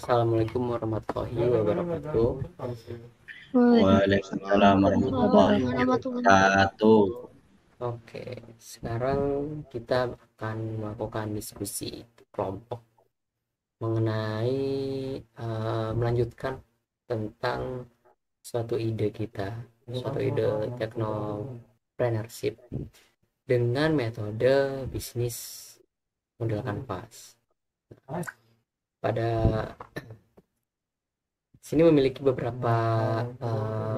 Assalamualaikum warahmatullahi wabarakatuh. Waalaikumsalam warahmatullahi wabarakatuh. Oke, sekarang kita akan melakukan diskusi kelompok mengenai melanjutkan tentang suatu ide kita, suatu ide technopreneurship dengan metode bisnis model kanvas. Pada sini memiliki beberapa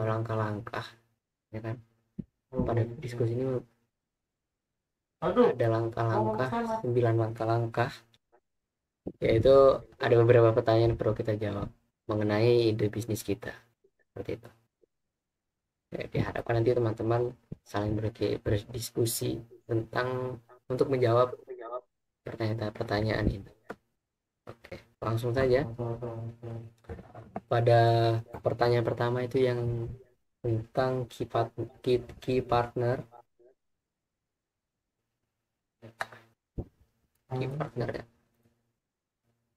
langkah-langkah, ya kan? Pada diskusi ini ada langkah-langkah, 9 langkah-langkah, yaitu ada beberapa pertanyaan yang perlu kita jawab mengenai ide bisnis kita. Seperti itu. Ya, diharapkan nanti teman-teman saling berdiskusi tentang untuk menjawab pertanyaan-pertanyaan ini. Oke, langsung saja. Pada pertanyaan pertama itu yang tentang key partner. Key partner ya.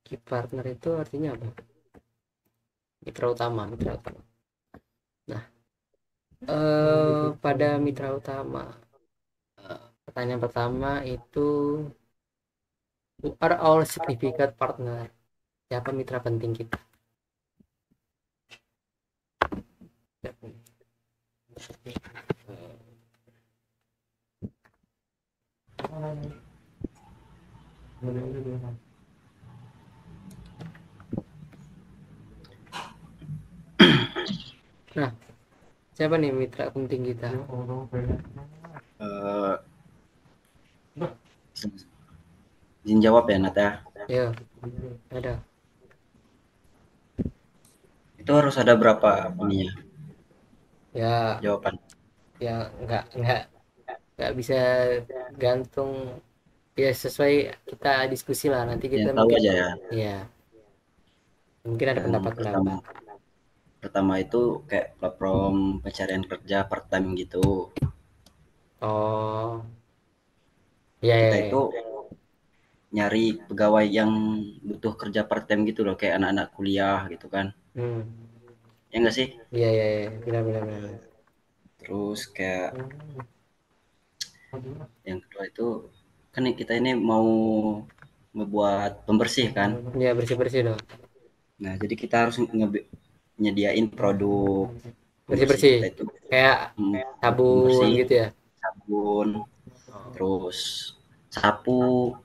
Key partner itu artinya apa? Mitra utama. Nah, pada mitra utama, pertanyaan pertama itu, who are our significant partner? Siapa mitra penting kita? Nah, siapa nih mitra penting kita? Eh, izin jawab ya, Nat ya. Ya, ada. Itu harus ada berapa ininya Ya, jawaban? ya nggak bisa gantung, ya sesuai kita diskusi lah, nanti kita Yang tahu mungkin aja ya. ya mungkin ada Yang pertama, pendapat-pendapat. pertama itu kayak platform pencarian kerja part time gitu. Oh, ya, Kita ya, itu ya. nyari pegawai yang butuh kerja part time gitu loh, kayak anak-anak kuliah gitu kan. Hmm. Ya enggak sih? Iya, iya, iya, benar. Terus kayak yang kedua itu kan kita ini mau ngebuat pembersih kan. Ya, bersih-bersih dong. Nah, jadi kita harus nyediain produk pembersih Bersih-bersih. kita itu, Kayak produk sabun pembersih, gitu ya. sabun, Oh, terus sapu,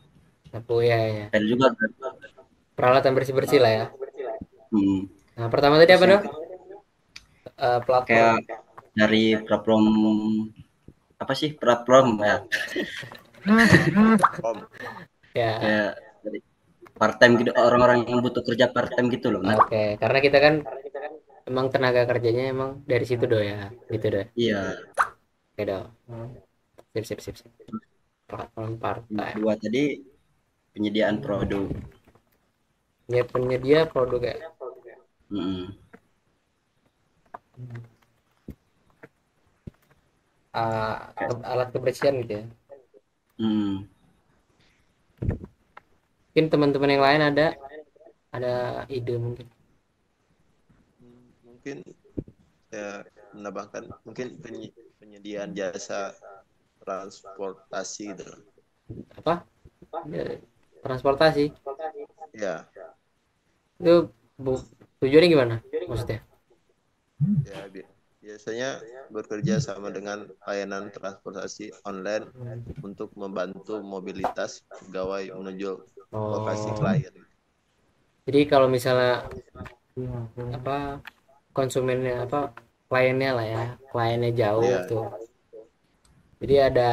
sapu ya, ya. dan juga Peralatan bersih-bersih lah ya. hmm, Nah, pertama tadi terus apa yang dong? Platform. kayak dari platform apa sih platform ya, Ya, kayak dari part time gitu, orang-orang yang butuh kerja part time gitu loh Nat. oke. Karena kita kan emang tenaga kerjanya emang dari situ do ya. Gitu deh. Iya. Oke dong. Sip. Platform Yang part-time. kedua tadi penyediaan produk. Ya, penyedia produk ya. Hmm. Kayak, Alat kebersihan gitu ya. hmm, Mungkin teman-teman yang lain ada ide mungkin. Mungkin saya menambahkan mungkin penyediaan jasa transportasi gitu. Apa? Ya, transportasi. Ya, Itu tujuannya gimana? Maksudnya? ya biasanya bekerja sama dengan layanan transportasi online untuk membantu mobilitas pegawai menuju lokasi Oh, klien. jadi kalau misalnya apa konsumennya apa kliennya lah ya, kliennya jauh Ya, tuh, jadi ada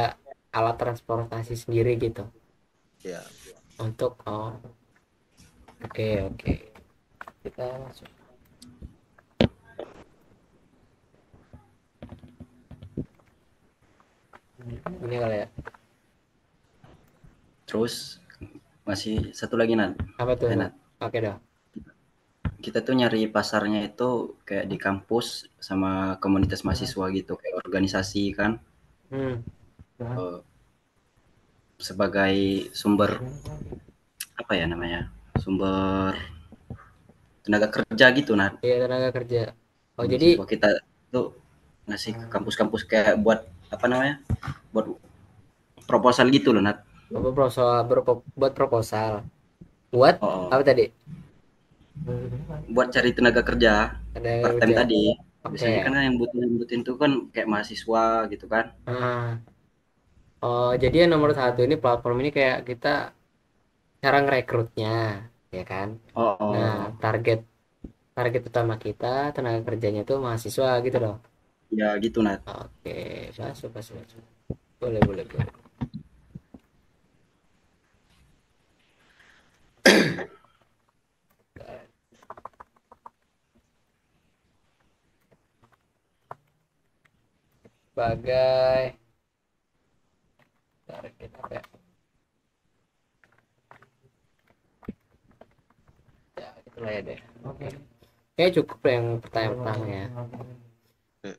alat transportasi sendiri gitu ya. untuk, oh, oke, kita masuk ini kali ya. terus masih satu lagi Nat. Apa tuh? Nat. Oke dah. Kita tuh nyari pasarnya itu kayak di kampus sama komunitas mahasiswa gitu, kayak organisasi kan, Hmm. eh, sebagai sumber apa ya namanya, sumber tenaga kerja gitu, Nat. Iya, tenaga kerja. Oh, jadi Mahasiswa kita tuh ngasih ke kampus-kampus kayak buat apa namanya? Buat proposal gitu loh, Nat. buat proposal. Buat Oh, apa tadi? buat cari tenaga kerja Tenaga part time kerja. tadi. Oke. Biasanya kan yang butuhin tuh kan kayak mahasiswa gitu kan. Ah, oh, jadi yang nomor satu ini platform ini kayak kita cara ngerekrutnya, ya kan? Oh, Nah, oh. target target utama kita tenaga kerjanya tuh mahasiswa gitu loh. Ya gitu, Nat. Oke, masuk masuk masuk. Boleh boleh boleh. Sebagai target apa ya? Ya, itulah ya deh. Oke. Kayaknya cukup yang pertanyaan pertama ya. Ya.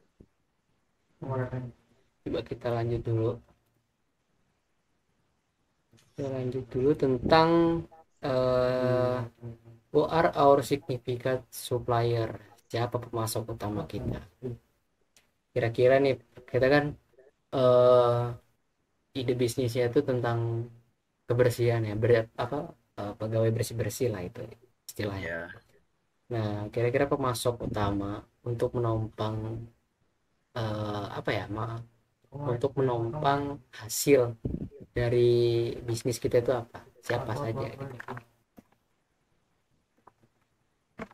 Coba kita lanjut dulu. Kita lanjut dulu tentang who are our significant supplier? Siapa pemasok utama kita? Kira-kira nih kita kan eh ide bisnisnya itu tentang kebersihan ya, apa pegawai bersih-bersih lah itu istilahnya. Ya. Nah, kira-kira pemasok utama untuk menopang apa ya, untuk menopang hasil dari bisnis kita itu apa? Siapa saja gitu.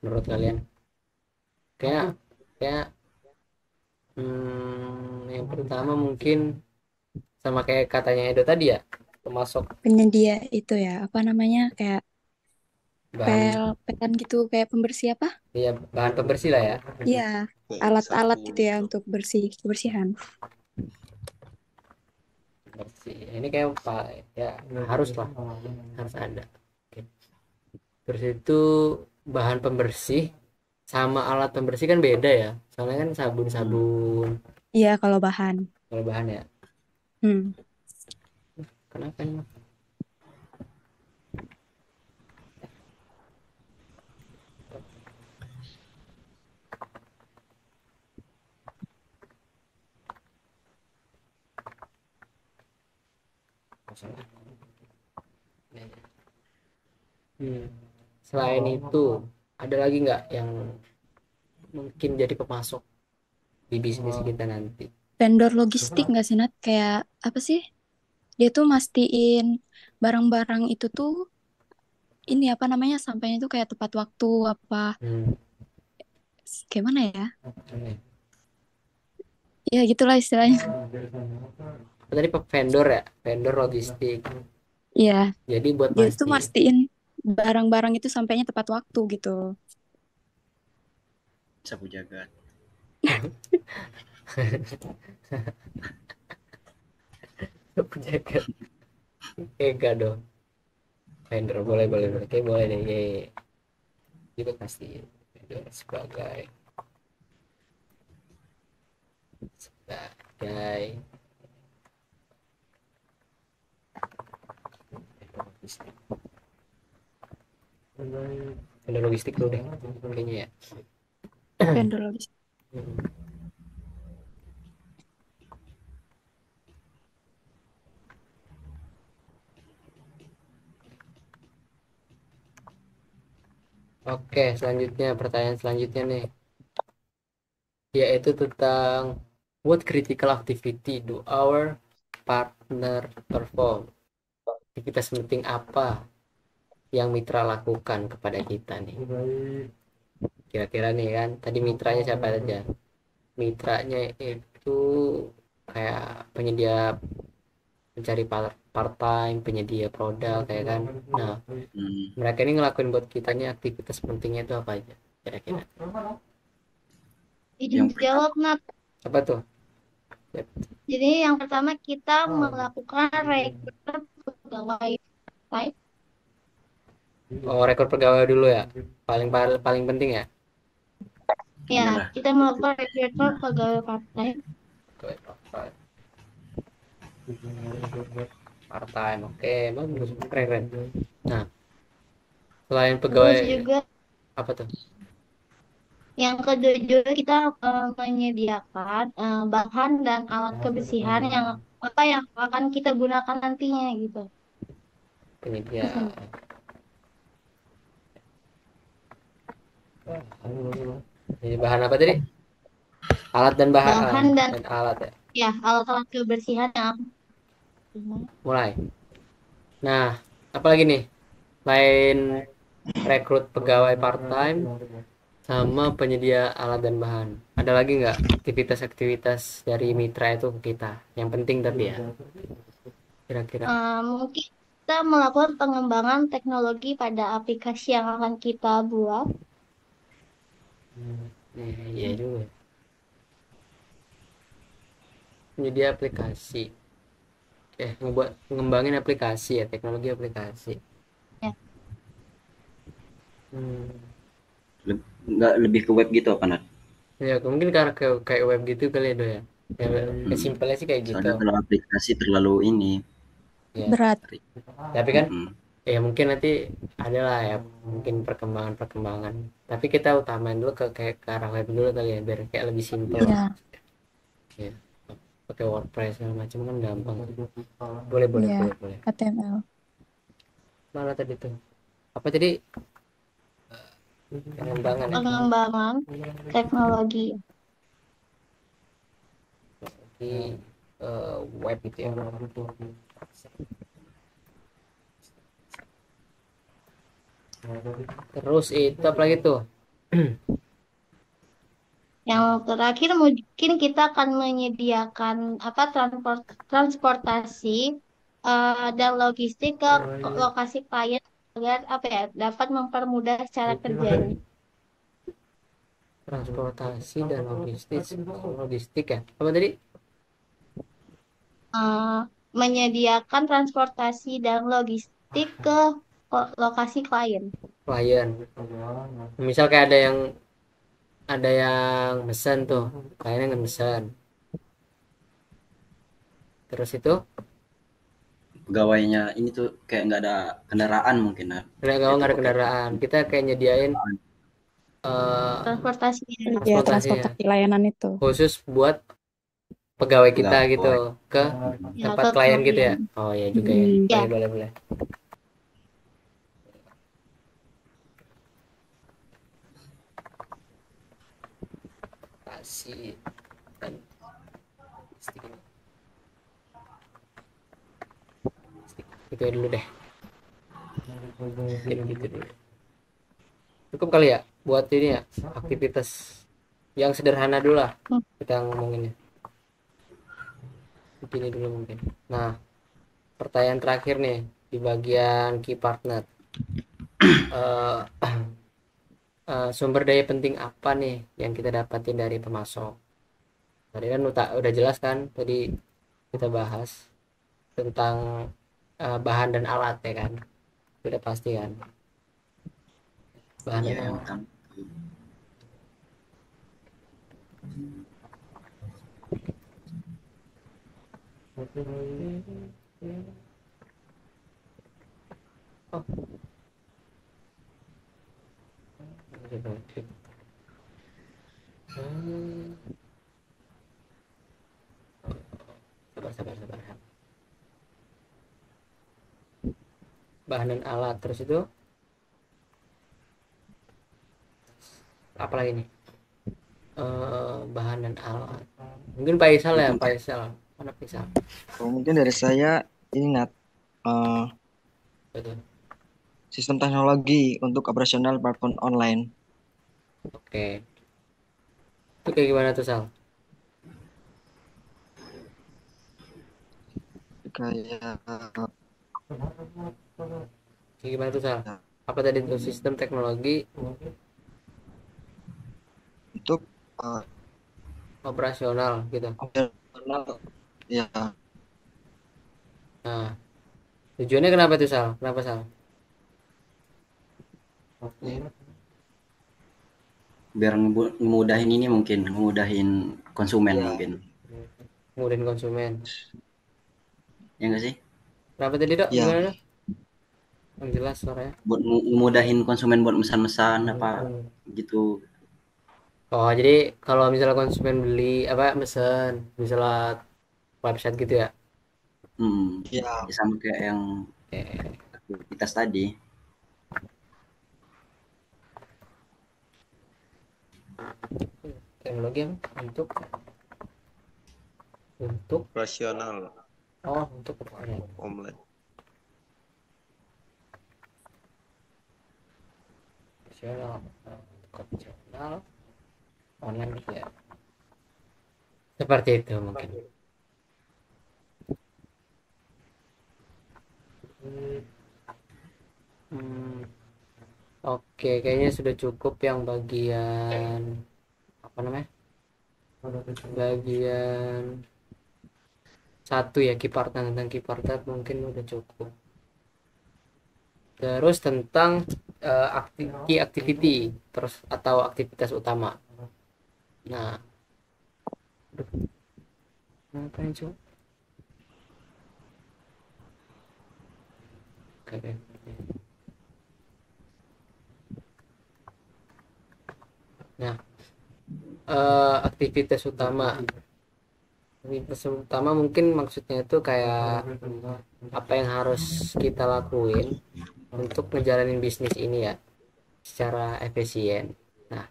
Menurut kalian? Kayak kayak yang pertama mungkin sama kayak katanya Edo tadi ya, pemasok Penyedia itu ya, apa namanya, kayak bahan, pelpetan gitu, kayak pembersih apa? ya bahan pembersih lah ya. Iya, Kayak alat-alat sapu gitu ya untuk kebersihan. Bersih. Ini kayak pak ya harus lah, harus ada. Oke. Terus itu bahan pembersih sama alat pembersih kan beda ya. Soalnya kan sabun-sabun Iya, kalau bahan. kalau bahan ya. Hmm. Kenapa ini? Masalah. Selain itu ada lagi nggak yang mungkin jadi pemasok di bisnis kita nanti? Vendor logistik nggak sih, Nat? Kayak apa sih? Dia tuh mastiin barang-barang itu tuh ini apa namanya, sampainya tuh kayak tepat waktu apa Hmm. kayak mana ya? Oke. Ya gitulah istilahnya. Tadi vendor ya, vendor logistik. Iya, Jadi buat dia tuh mastiin. mastiin barang-barang itu sampainya tepat waktu gitu. Sapu jagat. Jaket. Enggak dong. Vendor boleh boleh boleh. Oke, boleh deh. Ye. Itu pasti vendor sebagai vendor logistik dulu deh kayaknya ya. Vendor logistik. Oke, selanjutnya pertanyaan selanjutnya nih, yaitu tentang what critical activity do our partner perform? Aktivitas penting apa yang mitra lakukan kepada kita nih? Kira-kira nih kan, tadi mitranya siapa aja? Mitranya itu kayak penyedia, pencari part time, penyedia produk kayak kan. Nah, mereka ini ngelakuin buat kita nih aktivitas pentingnya itu apa aja kira-kira? Izin jawab, Nat. Apa tuh? Jadi yang pertama kita melakukan rekrut pegawai type. Oh, rekor pegawai dulu ya, paling paling penting ya. Ya, Iyalah. kita melakukan rekrut pegawai part-time. Part time, oke, bagus, keren keren. Nah, selain Terus pegawai juga Apa tuh? Yang kedua juga kita menyediakan bahan dan alat kebersihan yang apa yang akan kita gunakan nantinya gitu. Penyedia. Jadi bahan apa tadi? Alat dan Bahan dan dan alat ya. ya alat-alat kebersihan yang Mulai. Nah, apalagi nih? Lain rekrut pegawai part-time sama penyedia alat dan bahan. Ada lagi nggak aktivitas-aktivitas dari mitra itu ke kita? Yang penting tapi ya, kira-kira. mungkin kita melakukan pengembangan teknologi pada aplikasi yang akan kita buat. Iya juga. Penyedia aplikasi. Ngembangin aplikasi ya, teknologi aplikasi. Ya. Nggak lebih ke web gitu apa Nat? Ya, mungkin karena kayak web gitu kali ya, Do ya. Ya, simpelnya sih kayak gitu. Soalnya kalau aplikasi terlalu ini Ya. Berat. Tapi kan ya mungkin nanti ada lah ya mungkin perkembangan. Tapi kita utamain dulu kayak ke arah web dulu kali ya biar kayak lebih simpel. Iya. Ya. Pakai WordPress segala macam kan gampang. Boleh. HTML. Mana tadi tuh? Apa tadi? Pengembangan teknologi. Di web itu ya. Terus itu apa lagi tuh? Yang terakhir mungkin kita akan menyediakan apa transportasi dan logistik ke lokasi klien agar apa ya dapat mempermudah cara kerjanya. Transportasi dan logistik ya. Apa tadi? Menyediakan transportasi dan logistik ke lokasi klien. Misal kayak ada yang mesen tuh, kliennya nggak mesen. Terus itu pegawainya ini tuh kayak nggak ada kendaraan mungkin Nat. nggak ada kendaraan. Kita kayak nyediain Transportasi transportasi layanan itu. khusus buat pegawai kita gitu ke tempat klien gitu ya. Oh ya juga ya. Boleh. Kasih dan itu dulu deh. Gitu dulu. Cukup kali ya buat ini ya aktivitas yang sederhana dulu lah kita ngomonginnya. Begini dulu mungkin. Nah, pertanyaan terakhir nih di bagian key partner. Sumber daya penting apa nih yang kita dapatin dari pemasok? Tadi kan udah jelas kan, tadi kita bahas tentang bahan dan alat ya kan, sudah pasti kan bahan dan alat. Sabar. Bahan dan alat, terus itu apa lagi nih? Bahan dan alat. Mungkin Pak Isal ya, Pak Isal. Mana Pak Isal? Mungkin dari saya ini Nat, sistem teknologi untuk operasional platform online. Oke. Itu kayak gimana tuh Sal? Kayak gimana tuh Sal? Apa tadi tuh sistem teknologi untuk operasional gitu? Operasional, ya. Nah, tujuannya kenapa tuh Sal? Kenapa Sal? Biar ngemudahin ini mungkin, ngemudahin konsumen mungkin. Ngemudahin konsumen. Ya nggak sih? Kenapa tadi Dok? Ya. Gimana Dok? yang jelas suaranya. buat mudahin konsumen buat mesan-mesan apa gitu. Oh, jadi kalau misalnya konsumen beli apa mesen misalnya website gitu ya. Ya, Ya sama kayak yang Eh, aktivitas tadi. teknologi yang untuk Rasional untuk apa? online. Konvensional online gitu ya. Seperti itu mungkin. Hmm, oke, kayaknya sudah cukup yang bagian apa namanya? Bagian satu ya, tentang key partner mungkin udah cukup. Terus tentang key activity terus atau aktivitas utama. Nah, ngapain coba? Oke. Nah, aktivitas utama mungkin maksudnya itu kayak apa yang harus kita lakuin untuk ngejalanin bisnis ini ya secara efisien. Nah,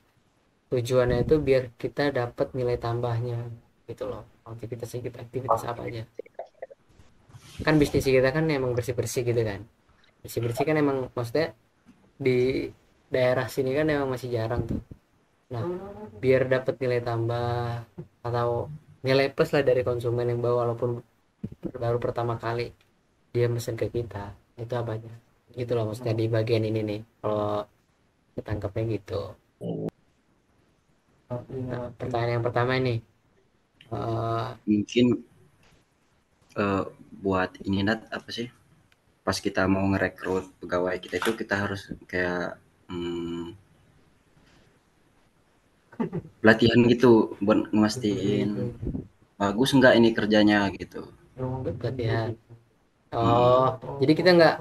tujuannya itu biar kita dapat nilai tambahnya gitu loh. Aktivitas apa aja, kan bisnis kita kan emang bersih-bersih gitu kan. Bersih-bersih kan emang maksudnya di daerah sini kan emang masih jarang tuh. Nah, biar dapat nilai tambah atau nilai plus lah dari konsumen yang walaupun baru pertama kali dia mesen ke kita, itu apa aja gitu loh maksudnya di bagian ini nih kalau ketangkepnya gitu. Nah, pertanyaan yang pertama ini Mungkin buat ini apa sih? Pas kita mau ngerekrut pegawai kita itu kita harus kayak pelatihan gitu buat ngemastiin bagus nggak ini kerjanya gitu. pelatihan. Jadi kita nggak,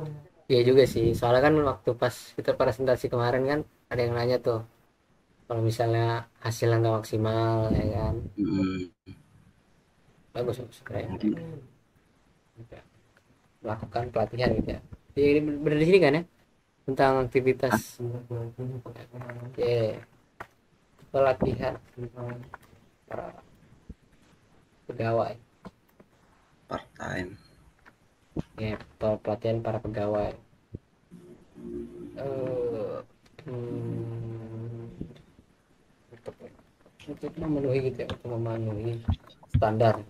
ya juga sih soalnya kan waktu pas kita presentasi kemarin kan ada yang nanya tuh kalau misalnya hasilnya nggak maksimal ya kan. Bagus keren. Melakukan pelatihan gitu ya. Jadi ini benar di sini kan ya tentang aktivitas pelatihan para pegawai Part time. ya, pelatihan para pegawai untuk memenuhi gitu ya, untuk memenuhi standar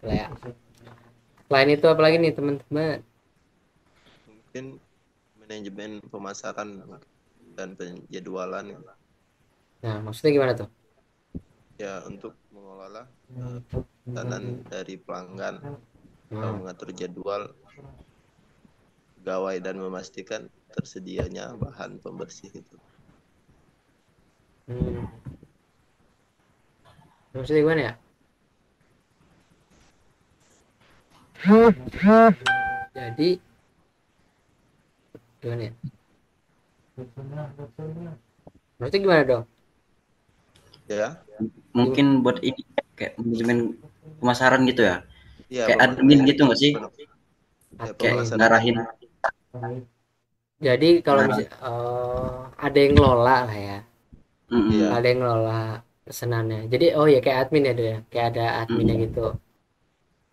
ya. Selain itu apalagi nih teman-teman? Mungkin manajemen pemasaran dan penjadwalan. Nah, maksudnya gimana tuh? Ya, untuk mengelola pesanan dari pelanggan, mengatur jadwal pegawai dan memastikan tersedianya bahan pembersih itu. Maksudnya gimana ya? Jadi gimana ya? Maksudnya gimana dong? Ya. Mungkin buat ini kayak manajemen pemasaran gitu ya. Ya, kayak admin gitu nggak sih? Ya, kayak ngarahin. Jadi kalau misalnya ada yang ngelola lah ya. Ada yang ngelola pesanannya. Jadi ya kayak admin ya dia, kayak ada adminnya gitu.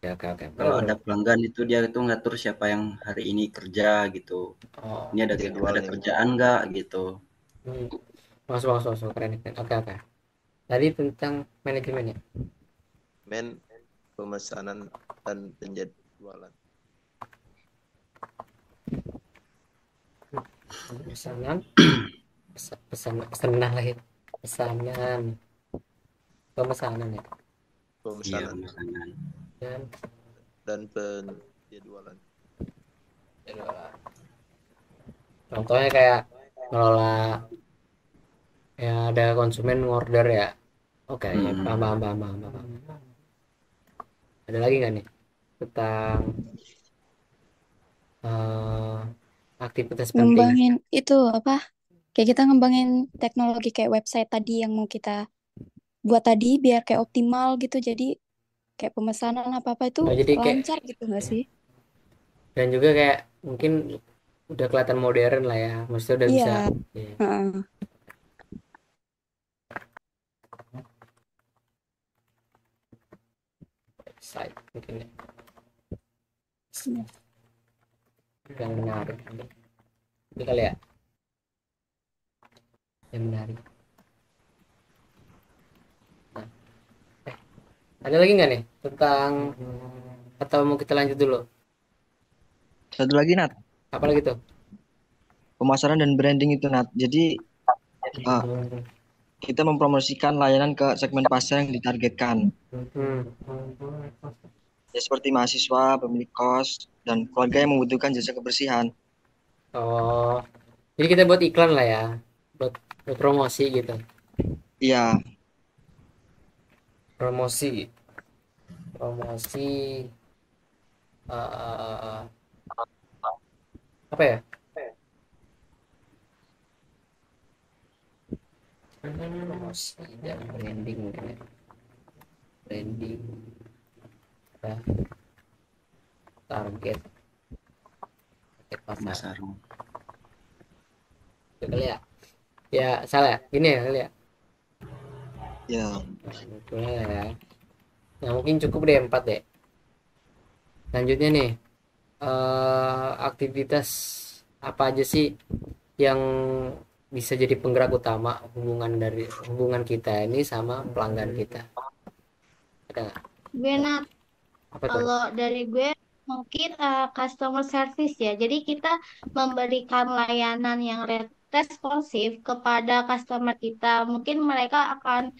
Oke. Kalau ada pelanggan itu dia itu ngatur siapa yang hari ini kerja gitu. Ini ada kerjaan nggak gitu. Masuk keren. Oke. Tadi tentang manajemen ya. Pemesanan dan penjadwalan. Pesanan lagi. Pemesanan ya. Pemesanan dan penjadwalan. Contohnya kayak ngelola ya, ada konsumen order ya. Oke, ya, paham. Ada lagi nggak nih tentang eh, aktivitas penting. Ngembangin itu apa? Kayak kita ngembangin teknologi kayak website tadi yang mau kita buat tadi biar kayak optimal gitu. Jadi kayak pemesanan apa-apa itu Nah, jadi kayak lancar gitu nggak sih? dan juga kayak mungkin udah kelihatan modern lah ya, maksudnya udah bisa Iya. ya, Heeh. website mungkin ya, Iya. yang menarik ini kali ya, yang menarik. Nah, ada lagi nggak nih tentang, atau mau kita lanjut dulu? Satu lagi Nat, Apa lagi tuh? pemasaran dan branding itu Nat. Jadi uh, kita mempromosikan layanan ke segmen pasar yang ditargetkan. Ya seperti mahasiswa, pemilik kos, dan keluarga yang membutuhkan jasa kebersihan. Oh, jadi kita buat iklan lah ya, buat promosi gitu, Iya, promosi eh, apa ya? Promosi dan branding mungkin ya. Branding ya, target pasar Pasar. itu kali ya. Ya salah ya, gini ya kali ya. ya. Nah, itulah ya. Nah mungkin cukup deh 4 deh. Lanjutnya nih, aktivitas apa aja sih yang bisa jadi penggerak utama hubungan kita ini sama pelanggan kita? Ada nggak? Gue Nat, Apa tuh? kalau dari gue mungkin customer service ya. Jadi kita memberikan layanan yang responsif kepada customer kita. Mungkin mereka akan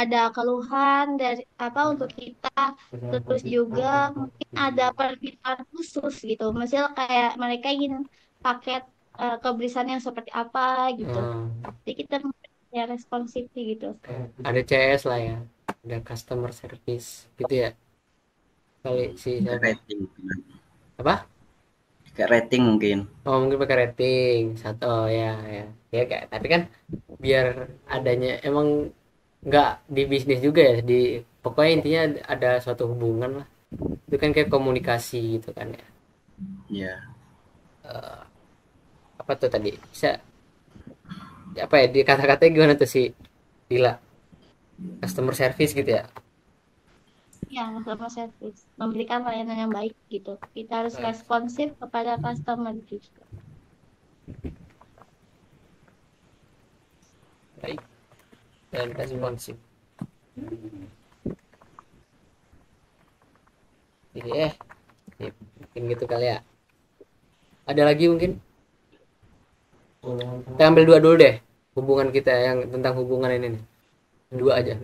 ada keluhan dari apa untuk kita. Terus juga mungkin ada permintaan khusus gitu. Misalnya kayak mereka ingin paket kebersihan yang seperti apa gitu. Jadi kita memberikan yang responsif gitu. Ada CS lah ya, ada customer service gitu ya kali si Kayak siapa? rating. Apa? Kayak rating mungkin. Oh mungkin pakai rating satu. Oh ya ya ya kayak, tapi kan biar adanya emang nggak di bisnis juga ya, di pokoknya intinya ada suatu hubungan lah, itu kan kayak komunikasi gitu kan ya. Ya. Apa tuh tadi bisa apa ya di kata-katanya gimana tuh sih Dila, customer service gitu ya. Ya, customer service. Memberikan layanan yang baik gitu. Kita harus responsif kepada customer gitu. Baik dan responsif. Jadi mungkin gitu kali ya. Ada lagi mungkin? Kita ambil dua dulu deh, hubungan kita yang tentang hubungan ini nih. Dua aja.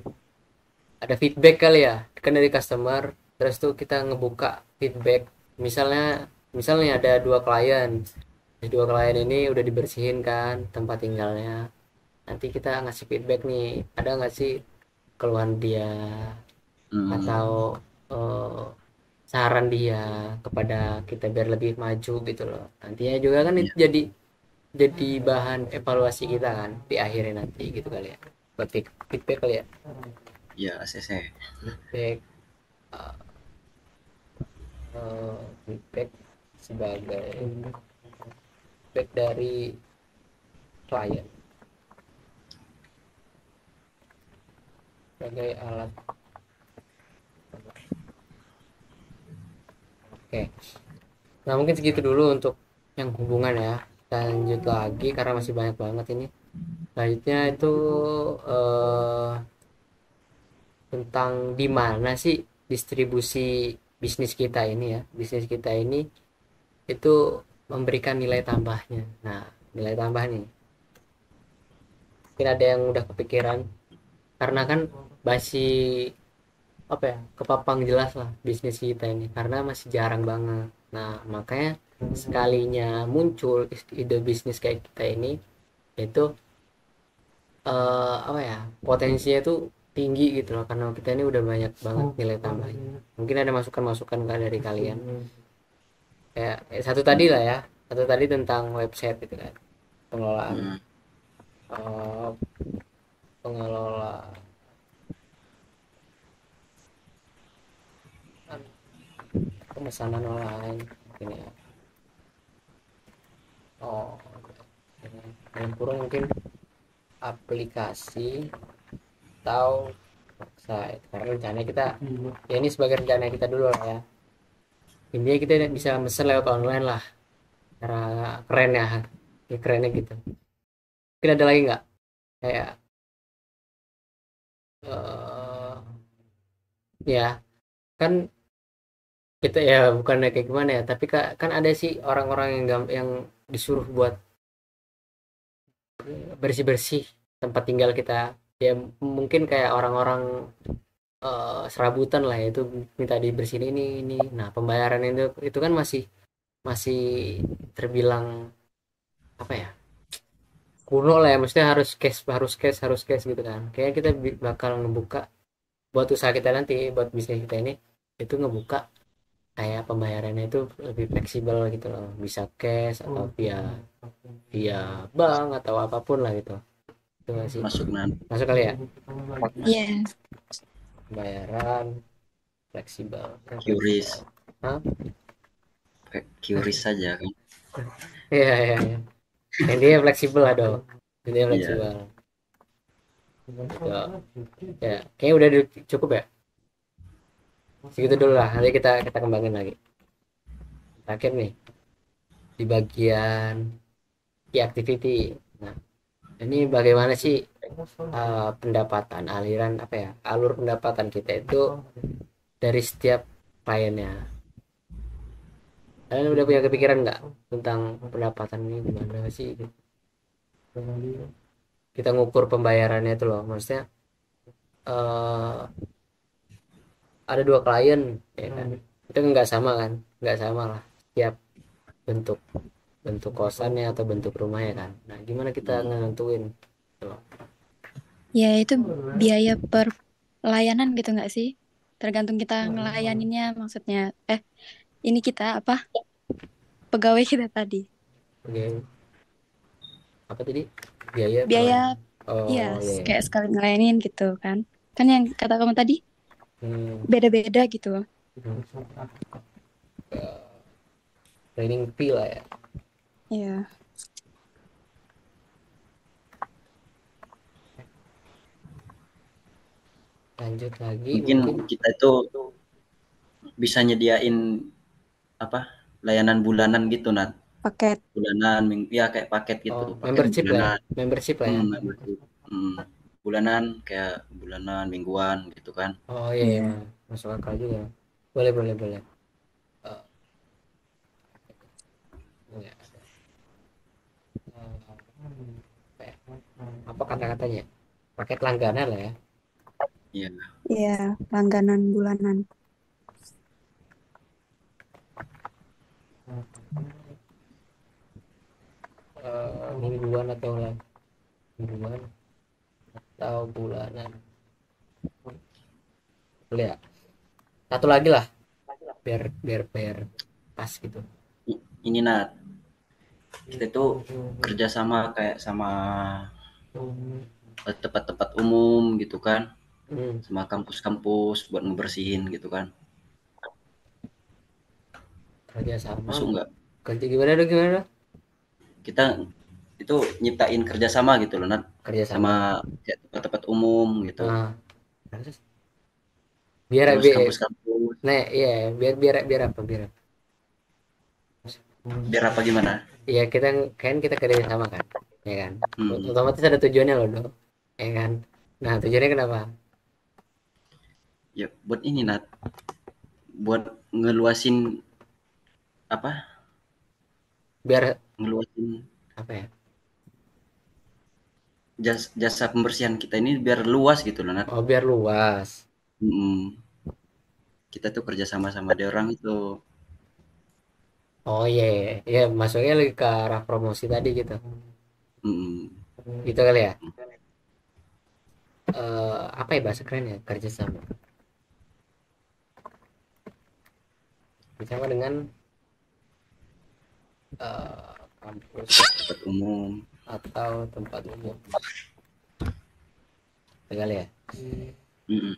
Ada feedback kali ya, kan dari customer, terus tuh kita ngebuka feedback. Misalnya ada dua klien. Di dua klien ini udah dibersihin kan tempat tinggalnya. Nanti kita ngasih feedback nih, ada nggak sih keluhan dia atau eh, saran dia kepada kita biar lebih maju gitu loh. Nantinya juga kan itu jadi bahan evaluasi kita kan di akhirnya nanti gitu kali ya. Buat feedback kali ya. Ya, ACC. Feedback feedback sebagai feedback dari klien sebagai alat. Oke. Nah mungkin segitu dulu untuk yang hubungan ya. Kita lanjut lagi karena masih banyak banget ini. Selanjutnya itu tentang di mana sih distribusi bisnis kita ini ya. Bisnis kita ini itu memberikan nilai tambahnya. Nah, nilai tambah nih. Mungkin ada yang udah kepikiran karena kan masih apa ya, kepapang jelas lah bisnis kita ini karena masih jarang banget. Nah, makanya sekalinya muncul ide bisnis kayak kita ini itu apa ya, potensinya tuh tinggi gitu loh, karena kita ini udah banyak banget nilai tambahnya. Mungkin ada masukan-masukan nggak dari kalian, kayak satu tadi lah ya, satu tadi tentang website gitu kan, pengelolaan eh, pengelolaan pemesanan online mungkin ya. Oh, dalam kurung mungkin aplikasi atau website, karena rencananya kita ya ini sebagai rencana kita dulu lah ya, intinya kita bisa mesen lewat online lah, cara keren ya kerennya gitu. Mungkin ada lagi nggak kayak ya kan kita ya bukan kayak gimana ya, tapi kan ada sih orang-orang yang disuruh buat bersih-bersih tempat tinggal kita, ya mungkin kayak orang-orang serabutan lah ya, itu minta dibersihin ini. Nah, pembayaran itu kan masih masih terbilang apa ya, kuno lah ya, maksudnya harus cash gitu kan. Kayaknya kita bakal ngebuka buat usaha kita nanti, buat bisnis kita ini, itu ngebuka kayak pembayarannya itu lebih fleksibel gitu loh, bisa cash atau via via bank atau apapun lah gitu. Itu nggak sih? Masuk kali ya, Iya. pembayaran fleksibel. Hah? QRIS saja kan. Iya. Intinya fleksibel lah dong. Intinya fleksibel. Ya, kayaknya udah cukup ya. Segitu dulu lah. Nanti kita kembangin lagi. Terakhir nih di bagian key activity. Nah, ini bagaimana sih pendapatan, alur pendapatan kita itu dari setiap kliennya. Kalian udah punya kepikiran nggak tentang pendapatan ini gimana sih? Kita ngukur pembayarannya itu loh, maksudnya ada 2 klien ya kan, itu nggak sama lah setiap bentuk kosannya atau bentuk rumahnya kan. Nah, gimana kita nentuin gitu loh. Ya itu biaya per layanan gitu nggak sih? Tergantung kita ngelayaninnya, maksudnya ini kita apa, pegawai kita tadi. Oke. Apa tadi? Biaya Iya, iya. kayak sekali ngelayanin gitu kan yang kata kamu tadi beda-beda gitu. Training fee lah ya. Iya. Lanjut lagi, mungkin kita itu bisa nyediain apa, layanan bulanan gitu, Nat. Paket bulanan, ya kayak paket gitu. Membership lah ya. Bulanan, kayak bulanan, mingguan gitu kan. Oh iya. Masuk akal juga. Boleh. Apa kata-katanya? Paket langganan lah ya. Iya, langganan bulanan. Mingguan atau bulanan. Boleh ya? Satu lagi lah, biar pas gitu. Ini, Nat, kita tuh kerjasama kayak sama tempat-tempat umum gitu kan, sama kampus-kampus buat ngebersihin gitu kan. Kerjasama masuk nggak? Kerja gimana? Kita itu nyiptain kerjasama gitu loh, Nat, sama kayak tempat-tempat umum gitu. Biar kampus-kampus. Nah, iya, biar apa? Biar apa gimana? Iya, kita kerja sama kan, ya kan. Otomatis ada tujuannya loh, dong, ya kan. Nah, tujuannya kenapa? Ya buat ini, Nat, buat ngeluasin apa? Biar ngeluasin apa ya? Jasa pembersihan kita ini biar luas gitu loh, Nat. Oh, biar luas. Kita tuh kerja sama dia orang itu. Oh iya, masuknya lagi ke arah promosi tadi gitu. Gitu kali ya. apa ya bahasa keren ya, kerjasama bersama dengan kampus tempat umum. atau tempat umum. Kali ya. Mm-mm.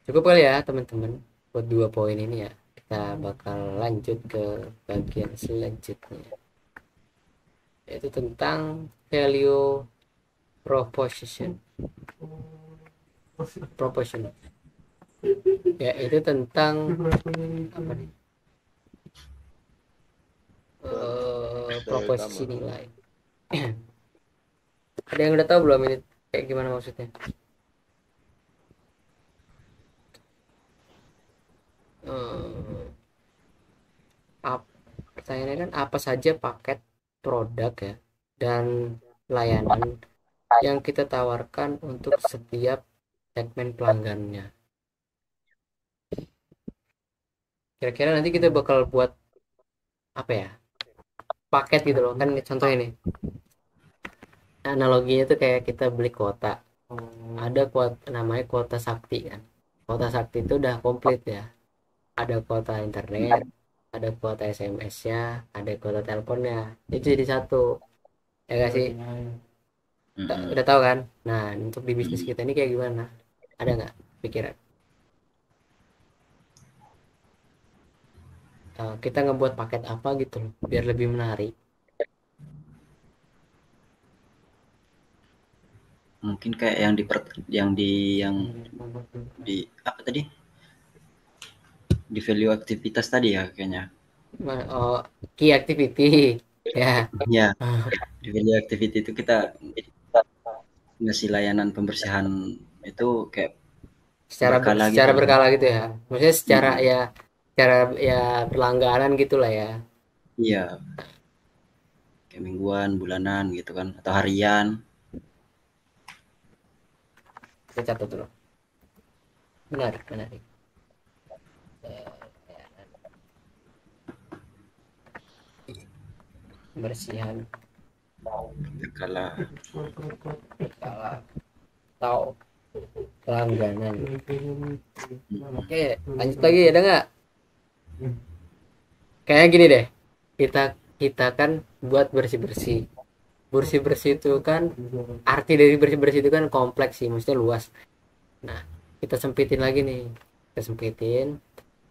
Cukup kali ya teman-teman buat 2 poin ini ya. Kita bakal lanjut ke bagian selanjutnya, yaitu tentang value proposition. Ya, itu tentang apa nih? Proposisi nilai. Ada yang udah tahu belum ini kayak gimana maksudnya? Pertanyaannya kan apa saja paket produk ya dan layanan yang kita tawarkan untuk setiap segmen pelanggannya. Kira-kira nanti kita bakal buat apa ya, paket gitu loh kan, contoh ini analoginya tuh kayak kita beli kuota. Ada kuota namanya kuota sakti kan. Kuota sakti itu udah komplit ya, ada kuota internet, ada kuota SMS-nya, ada kuota teleponnya, itu jadi satu ya gak sih? Mm-mm. Udah tahu kan? Nah, untuk di bisnis kita ini kayak gimana, ada nggak pikiran? Kita ngebuat paket apa gitu loh biar lebih menarik. Mungkin kayak yang di apa tadi? Di value aktivitas tadi ya kayaknya. Oh, key activity ya. Ya, di value activity itu kita ngasih layanan pembersihan itu kayak berkala gitu secara loh. berkala gitu ya, maksudnya secara ya secara ya berlangganan gitulah ya. Iya, kayak mingguan, bulanan gitu kan, atau harian. Kita catat dulu, menarik. Pembersihan Berkala. atau langganan. Oke, lanjut lagi, ada nggak? Kayak gini deh, kita kan buat bersih itu kan, arti dari bersih itu kan kompleks sih, maksudnya luas. Nah, kita sempitin lagi nih,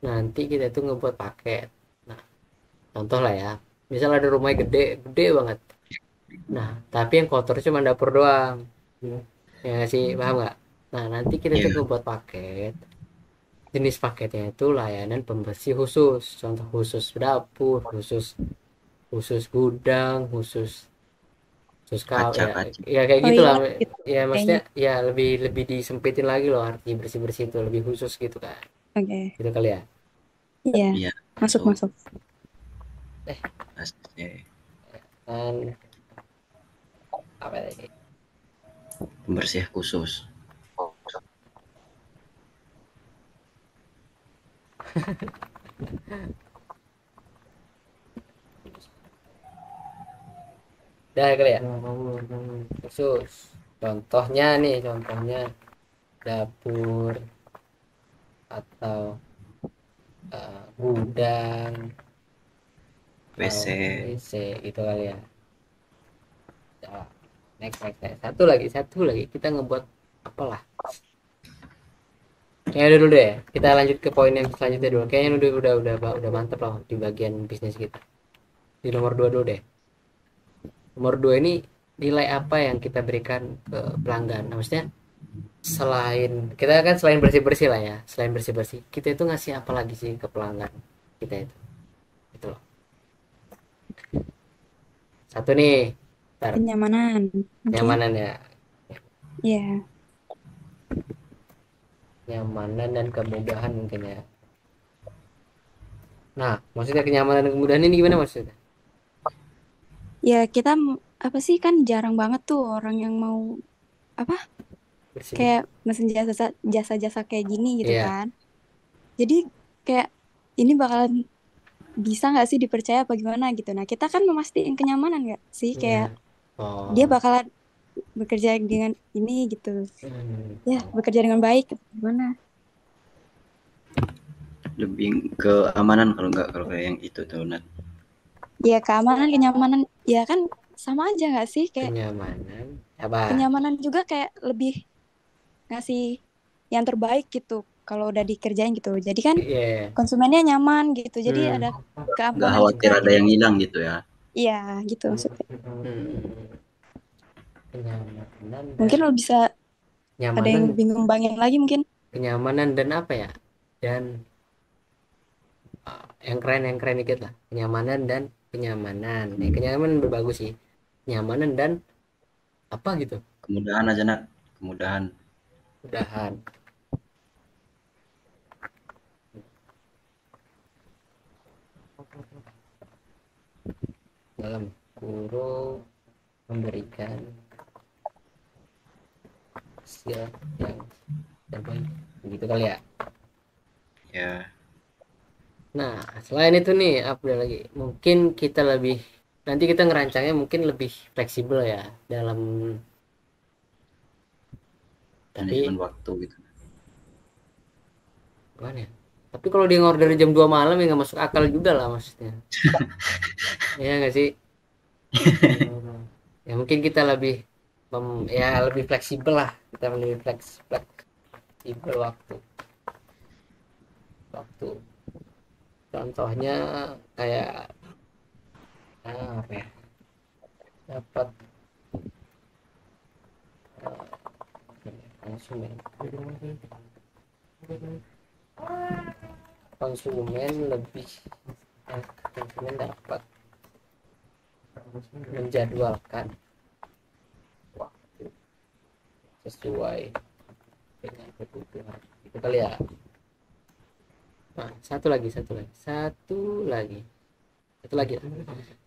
nanti kita tuh ngebuat paket. Nah, contoh lah ya, misal ada rumahnya gede banget. Nah, tapi yang kotor cuma dapur doang, ya nggak sih, paham nggak? Nah, nanti kita tuh Iya. ngebuat paket, jenis paketnya itu layanan pembersih khusus, contoh khusus dapur, khusus gudang, khusus Kaca-kaca. ya kayak Oh gitulah iya, gitu ya, maksudnya kayaknya. ya lebih disempitin lagi loh, arti bersih itu lebih khusus gitu kan, Oke. gitu kali ya. Iya, Iya, masuk. masuk. Dan apa tadi, Pembersih khusus. udah kali ya, khusus. Contohnya dapur atau gudang, WC. WC gitu kali ya. Ya, next. Satu lagi kita ngebuat apalah. Kayaknya dulu deh, kita lanjut ke poin yang selanjutnya dulu. Kayaknya udah mantep lah di bagian bisnis kita. Di nomor 2 dulu deh. Nomor 2 ini nilai apa yang kita berikan ke pelanggan. Nah, maksudnya selain bersih lah ya, selain bersih kita itu ngasih apa lagi sih ke pelanggan kita itu loh. Satu nih, Kenyamanan. Oke. nyamanan ya, Iya. nyamanan dan kemudahan mungkin ya. Nah, maksudnya kenyamanan dan kemudahan ini gimana maksudnya? Ya kita apa sih, kan jarang banget tuh orang yang mau apa Bersih. kayak mesin jasa kayak gini gitu Iya. kan. Jadi kayak ini bakalan bisa nggak sih dipercaya apa gimana gitu. Nah kita kan memastikan kenyamanan nggak sih, kayak Oh. dia bakalan bekerja dengan ini gitu. Hmm. Ya, bekerja dengan baik gimana? Lebih ke keamanan kalau kayak yang itu tuh Nat. Ya keamanan, kenyamanan, ya kan sama aja nggak sih? Kayak Kenyamanan apa? kenyamanan juga kayak lebih ngasih yang terbaik gitu kalau udah dikerjain gitu. Jadi kan Iya. konsumennya nyaman gitu. Jadi Hmm. ada Nggak keamanan khawatir juga ada gitu. yang hilang gitu ya. Iya, gitu maksudnya. Kenyamanan dan Mungkin lo bisa ada yang nyamanan, bingung bangin lagi mungkin. kenyamanan dan apa ya? Dan yang keren dikit lah. Kenyamanan dan kenyamanan. Kenyamanan berbagus sih. Kenyamanan dan apa gitu? Kemudahan aja Nat. Kemudahan. Udahan. Dalam kurung memberikan hasil yang terbaik. Begitu kali ya. Ya. Nah, selain itu nih, apa lagi? Mungkin kita lebih, nanti kita ngerancangnya mungkin lebih fleksibel ya dalam, tapi Manajemen waktu gitu. gimana ya? Tapi kalau dia ngorder jam 2 malam ya nggak masuk akal juga lah maksudnya. Ya nggak sih? Ya mungkin kita lebih ya lebih fleksibel lah. Kita lebih fleksibel waktu. Contohnya kayak apa ya? Dapat konsumen lebih konsumen dapat menjadwalkan waktu sesuai dengan kebutuhan itu kali ya. Nah, satu lagi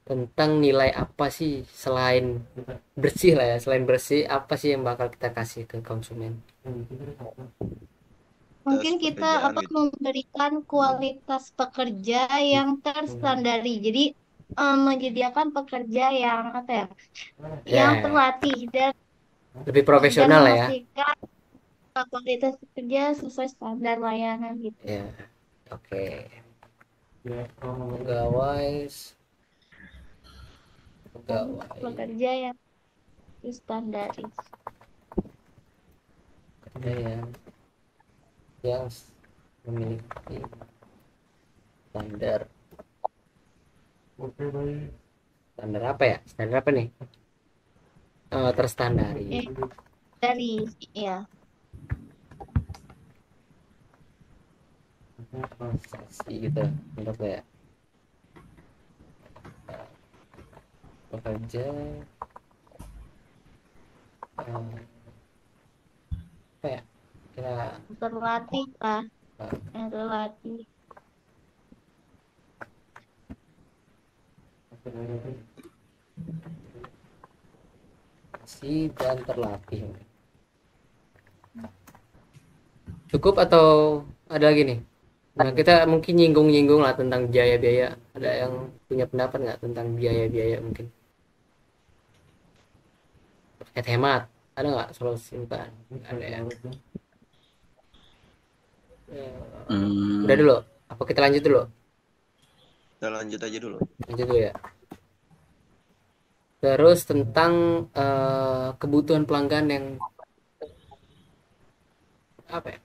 tentang nilai apa sih selain bersih lah ya, selain bersih apa sih yang bakal kita kasih ke konsumen? Mungkin kita pekerjaan gitu. memberikan kualitas pekerja yang terstandari. Jadi menyediakan pekerja yang yang Ya, terlatih dan lebih profesional lah ya. memastikan kualitas pekerja sesuai standar layanan gitu. Ya, oke. Pegawai Pekerja yang standaris. yang memiliki standar apa ya? Standar apa nih? Terstandari. Dari ya. Prestasi gitu untuk ya pekerja apa ya kita Terlatih lah. Yang terlatih. dan terlatih. Cukup atau ada lagi nih? Nah, kita mungkin nyinggung lah tentang biaya-biaya. Ada yang punya pendapat nggak tentang biaya-biaya mungkin? Hemat. Ada nggak solusi? Bukan. Ada yang udah dulu. Apa kita lanjut dulu? Kita lanjut aja dulu. Lanjut dulu ya. Terus tentang kebutuhan pelanggan yang apa ya?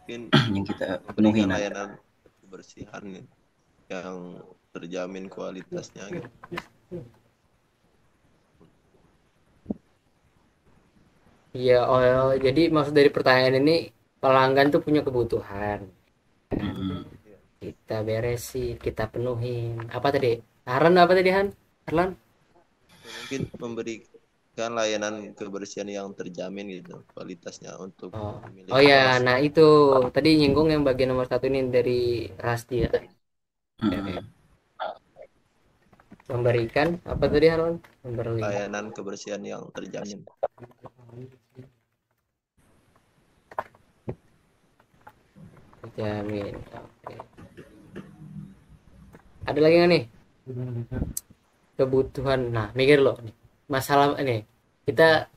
Mungkin yang kita penuhi layanan kebersihan yang terjamin kualitasnya gitu. Iya, jadi maksud dari pertanyaan ini pelanggan tuh punya kebutuhan. Kita beresin, kita penuhin. Apa tadi? Harlan apa tadi Han? Harlan? Mungkin memberikan layanan kebersihan yang terjamin gitu kualitasnya untuk Oh ya, nah itu tadi nyinggung yang bagian nomor 1 ini dari Rasti ya. Memberikan apa tadi Harlan? Memberikan layanan kebersihan yang terjamin. Terjamin. Oke. Ada lagi nggak nih? Kebutuhan. Nah, mikir loh nih. Masalah ini kita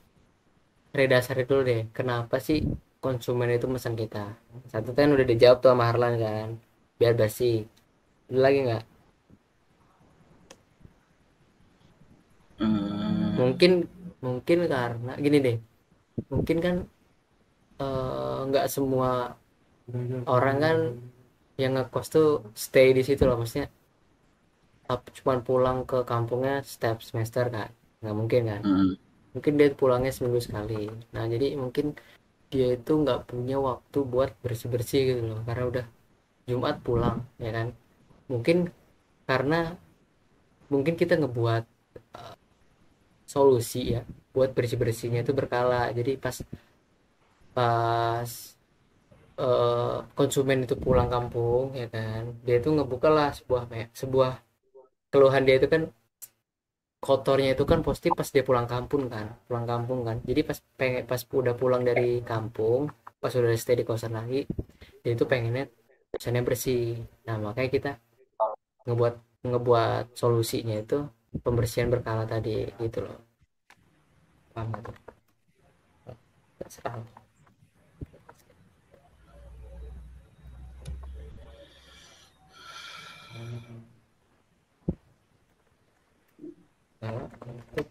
redasari dulu deh, kenapa sih konsumen itu pesan kita. Satu kan udah dijawab tuh sama Harlan kan, biar bersih. Ada lagi nggak? Mungkin mungkin karena gini deh, mungkin kan nggak semua orang kan yang ngekos tuh stay di situ loh, maksudnya cuma pulang ke kampungnya setiap semester kan, nggak mungkin kan. Mungkin dia pulangnya seminggu sekali. Nah jadi mungkin dia itu nggak punya waktu buat bersih bersih gitu loh, karena udah Jumat pulang ya kan. Mungkin karena mungkin kita ngebuat solusi ya buat bersih bersihnya itu berkala. Jadi pas pas konsumen itu pulang kampung ya kan, dia itu ngebuka lah sebuah keluhan dia itu kan, kotornya itu kan pasti pas dia pulang kampung kan. Jadi pas udah pulang dari kampung, pas udah stay di kosan lagi, dia itu pengennya kosannya bersih. Nah makanya kita ngebuat ngebuat solusinya itu pembersihan berkala tadi gitu loh. Paham gak tuh? Terserah. Nah, untuk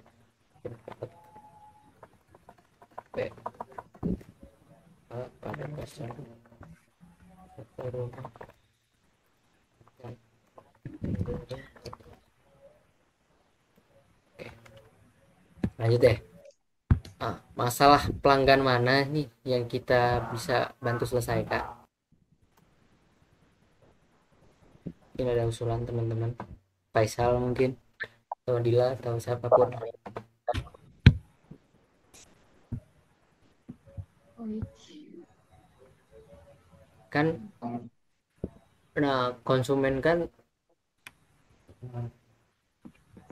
pada dasar lanjut deh. Masalah pelanggan mana nih yang kita bisa bantu selesaikan? Mungkin ada usulan teman-teman, Faisal mungkin, atau Dila, atau siapapun. Kan nah konsumen kan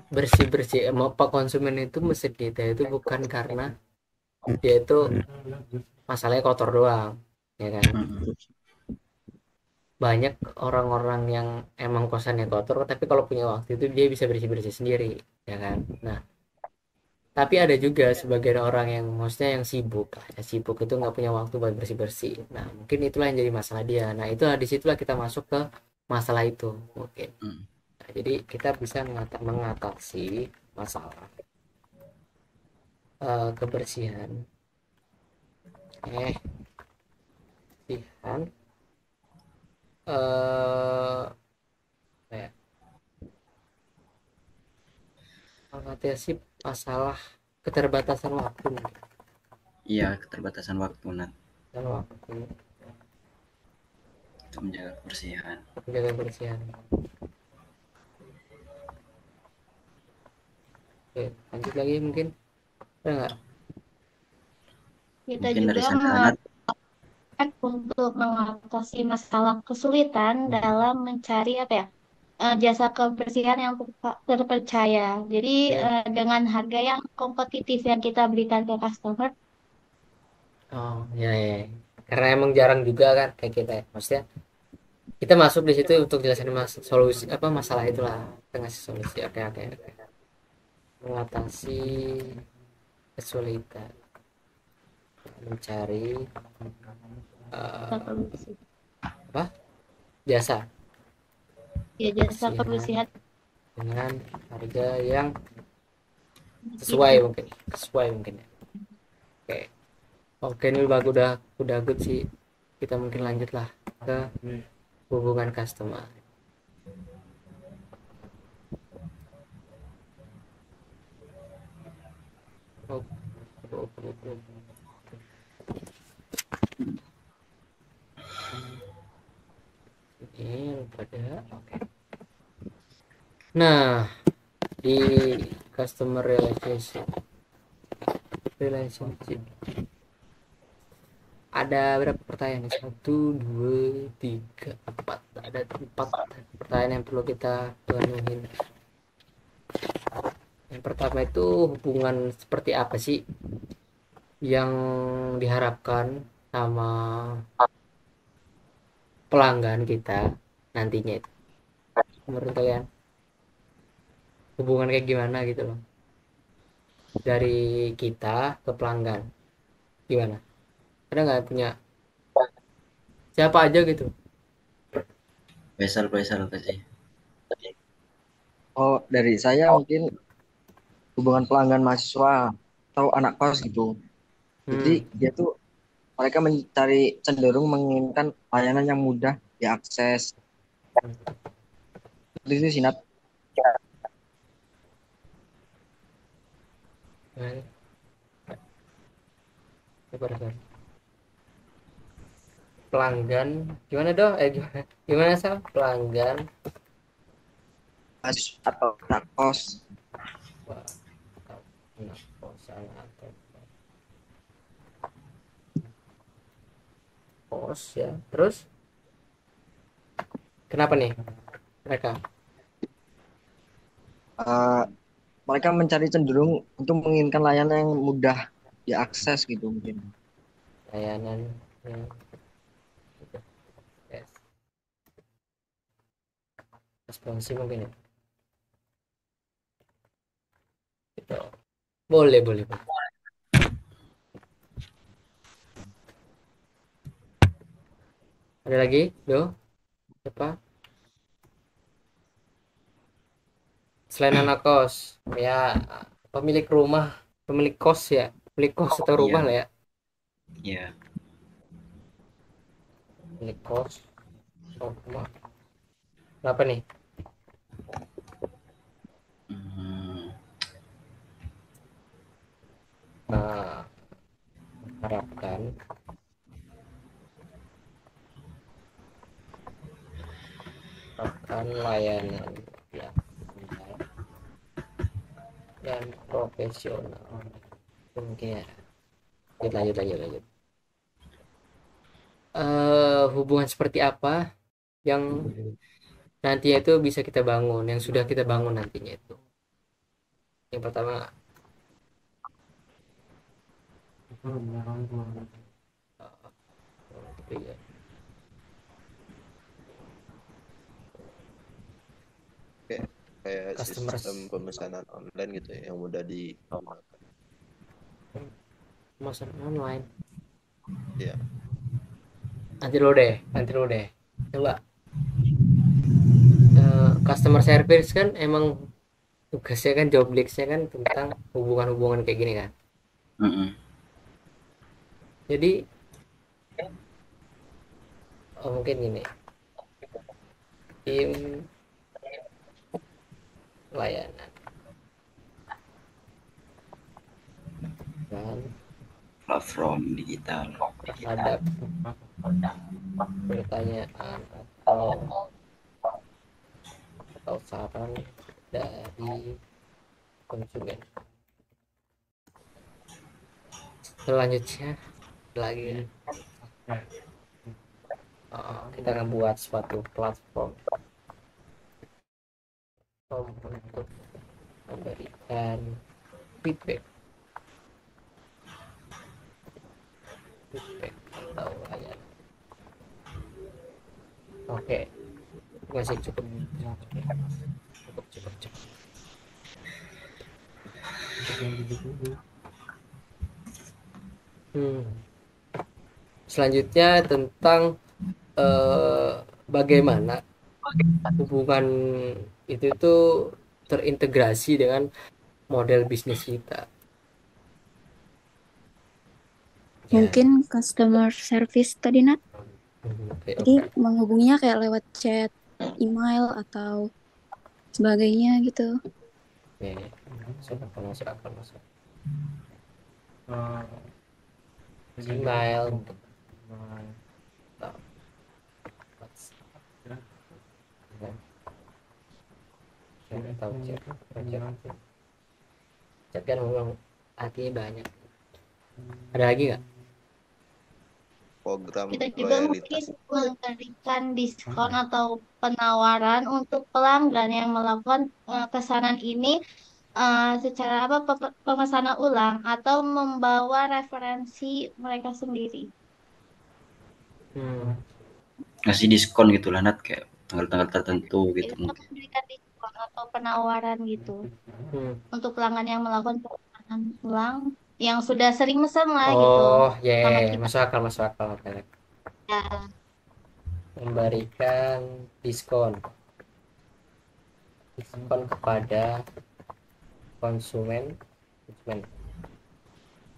bersih apa, konsumen itu mesti kita itu bukan karena dia itu masalahnya kotor doang ya kan. Banyak orang-orang yang emang kosannya kotor tapi kalau punya waktu itu dia bisa bersih sendiri ya kan. Nah tapi ada juga sebagian orang yang maksudnya yang sibuk lah ya, sibuk itu nggak punya waktu buat bersih. Nah mungkin itulah yang jadi masalah dia. Nah itu disitulah kita masuk ke masalah itu mungkin. Nah, jadi kita bisa mengatasi masalah kebersihan kebersihan mengatasi masalah keterbatasan waktu. Iya, keterbatasan waktu, Nat. Dan waktu Untuk menjaga kebersihan. Oke, lanjut lagi mungkin. Ada nggak? Kita Mungkin juga dari Santanat untuk mengatasi masalah kesulitan dalam mencari jasa kebersihan yang terpercaya. Jadi dengan harga yang kompetitif yang kita berikan ke customer. Oh ya. Karena emang jarang juga kan kayak kita ya. Maksudnya kita masuk di situ untuk jelasin solusi apa masalah itulah, kita ngasih solusi. Oke. Mengatasi kesulitan mencari jasa Kebersihan dengan harga yang sesuai mungkin ya. Oke, ini udah good sih. Kita mungkin lanjutlah ke hubungan customer. Ini pada oke. Nah, di customer relationship ada berapa pertanyaan? 1, 2, 3, 4. Ada 4 pertanyaan yang perlu kita penuhin. Yang pertama itu hubungan seperti apa sih yang diharapkan sama pelanggan kita nantinya itu? Menurut kalian hubungan kayak gimana gitu loh? dari kita ke pelanggan. Gimana? Ada nggak punya siapa aja gitu? Faisal kasih. Oh, dari saya mungkin hubungan pelanggan mahasiswa atau anak kos gitu. Jadi dia tuh mereka mencari cenderung menginginkan layanan yang mudah diakses. Seperti itu sih, Nat. Pelanggan gimana dong? Gimana Sal? Pelanggan Atau anak kos. anak kosan atau kos ya. Terus kenapa nih mereka? Mereka mencari cenderung untuk menginginkan layanan yang mudah diakses gitu mungkin. Layanan yang yes. Responsif mungkin ya. Gitu. Boleh. Ada lagi? Siapa? Selain anak kos, ya pemilik rumah, pemilik kos ya, pemilik kos atau rumah lah ya. Iya. Pemilik kos, rumah. Kenapa nih? Nah, harapkan layanan yang benar dan profesional. Mungkin ya. Lanjut. Hubungan seperti apa yang nantinya itu bisa kita bangun, yang sudah kita bangun nantinya itu. Yang pertama, gitu ya. Kayak Customers. sistem pemesanan online gitu ya, yang mudah digunakan. Pemesanan online. Iya. Nanti dulu deh. Coba. Customer service kan emang tugasnya kan, job desk-nya kan tentang hubungan-hubungan kayak gini kan. Jadi mungkin gini, tim layanan dan Platform digital terhadap pertanyaan atau saran dari konsumen. Selanjutnya lagi kita ngebuat suatu platform untuk memberikan feedback atau layanan. Oke, masih cukup. Selanjutnya tentang bagaimana hubungan itu tuh terintegrasi dengan model bisnis kita. Mungkin customer service tadi, Nat. Jadi menghubunginya kayak lewat chat, email atau sebagainya gitu. Oke, masuk. Email atau chat kan memang artinya banyak. Ada lagi nggak? Program Kita juga mungkin loyalitas. memberikan diskon atau penawaran untuk pelanggan yang melakukan pesanan ini secara pemesanan ulang atau membawa referensi mereka sendiri. Ngasih diskon gitu lah, Nat, kayak tanggal-tanggal tertentu gitu. Kita memberikan diskon atau penawaran gitu untuk pelanggan yang melakukan pesanan ulang yang sudah sering mesen lah gitu Oh, ya, sama ya, ya. kita. Masuk akal, masuk akal. Oke. Ya, Memberikan diskon kepada konsumen konsumen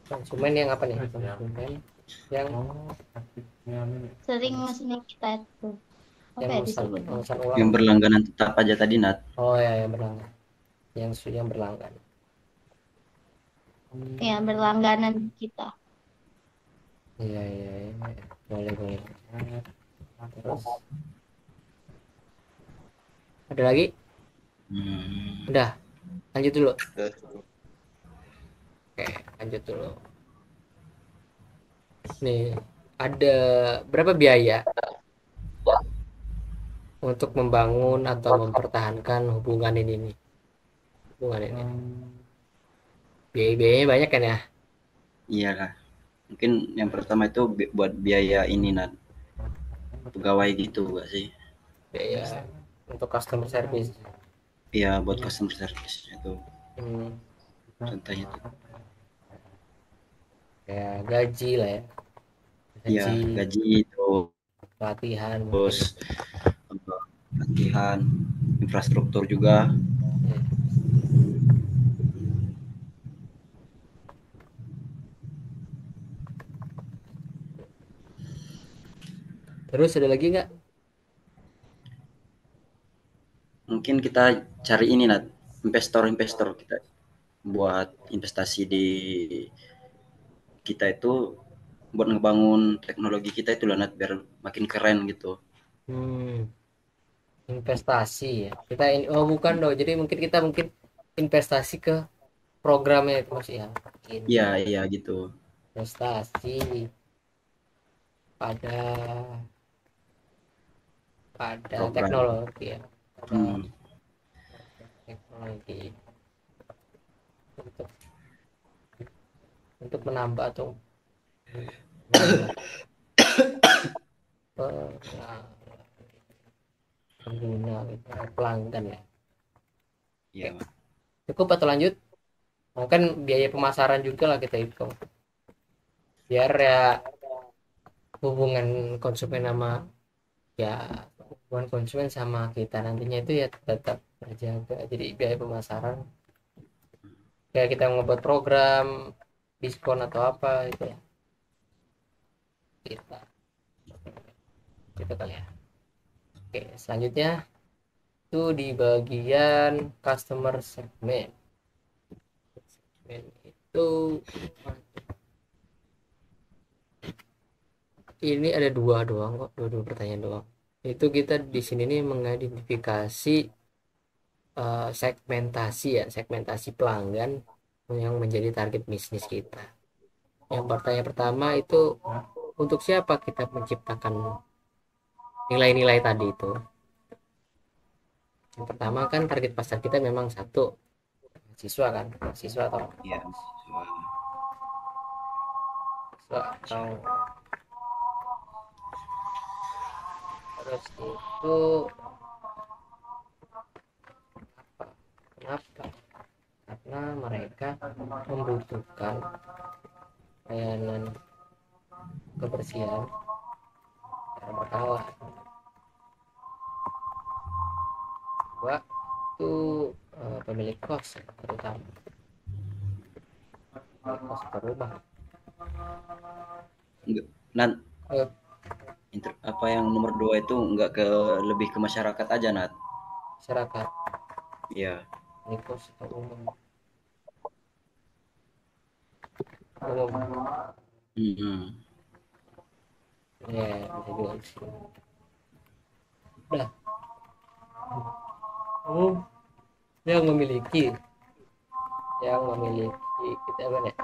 konsumen yang apa nih, konsumen yang sering mesennya kita itu. Apa ya disebutnya? memesan Yang ulang. berlangganan tetap aja tadi, Nat. Oh ya, yang berlangganan, yang berlangganan. Ya, berlangganan kita. Iya, iya, iya, boleh, boleh. Terus ada lagi? Udah, lanjut dulu. Oke, lanjut dulu. Nih, ada berapa biaya untuk membangun atau mempertahankan hubungan ini nih? Hubungan ini. Biaya-biayanya banyak kan ya? Iya lah. Mungkin yang pertama itu buat biaya ini, Nat. Pegawai gitu gak sih? Biaya untuk customer service. Iya, buat customer service itu. Contohnya itu. Ya, gaji lah ya. Iya, gaji itu. Pelatihan. Terus pelatihan, infrastruktur juga. Terus ada lagi nggak? Mungkin kita cari ini, Nat, investor kita buat investasi di kita itu, buat ngebangun teknologi kita itu loh, Nat, biar makin keren gitu. Investasi ya. Kita ini, oh bukan dong. Jadi kita mungkin investasi ke programnya itu Mas ya. Iya, iya gitu. Investasi pada Program. teknologi ya. Teknologi untuk menambah atau pengguna pelanggan ya. Iya. Cukup atau lanjut? Mungkin biaya pemasaran juga lah kita hitung. Biar ya hubungan konsumen sama kita nantinya itu ya tetap terjaga. Jadi biaya pemasaran kayak kita ngebuat program diskon atau apa itu ya, kita kali ya. Oke, selanjutnya itu di bagian customer segment itu ini ada dua doang kok, dua pertanyaan doang. Itu kita di sini nih mengidentifikasi segmentasi pelanggan yang menjadi target bisnis kita. Yang pertanyaan pertama itu untuk siapa kita menciptakan nilai-nilai tadi itu. Yang pertama kan target pasar kita memang satu siswa kan, siswa atau Iya, siswa atau terus itu kenapa? Karena mereka membutuhkan layanan kebersihan secara berkala. Dua itu pemilik kos terutama kos perumahan. Nat, apa yang nomor 2 itu enggak lebih ke masyarakat aja, Nat? Masyarakat. Iya. Ini kos umum. Ya, bisa juga sih. Udah. Yang memiliki kita apa ya?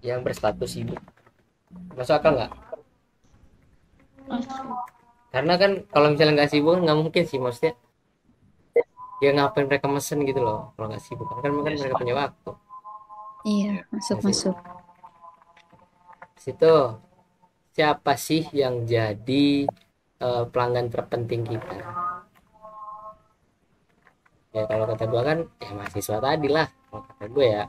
Yang berstatus ibu. Masuk akal nggak? Karena kan kalau misalnya nggak sibuk nggak mungkin sih, maksudnya ya ngapain mereka mesen gitu loh kalau nggak sibuk kan mereka punya waktu. Iya, masuk. Situ siapa sih yang jadi pelanggan terpenting kita? Ya kalau kata gue kan ya mahasiswa tadi lah, kalau kata gue ya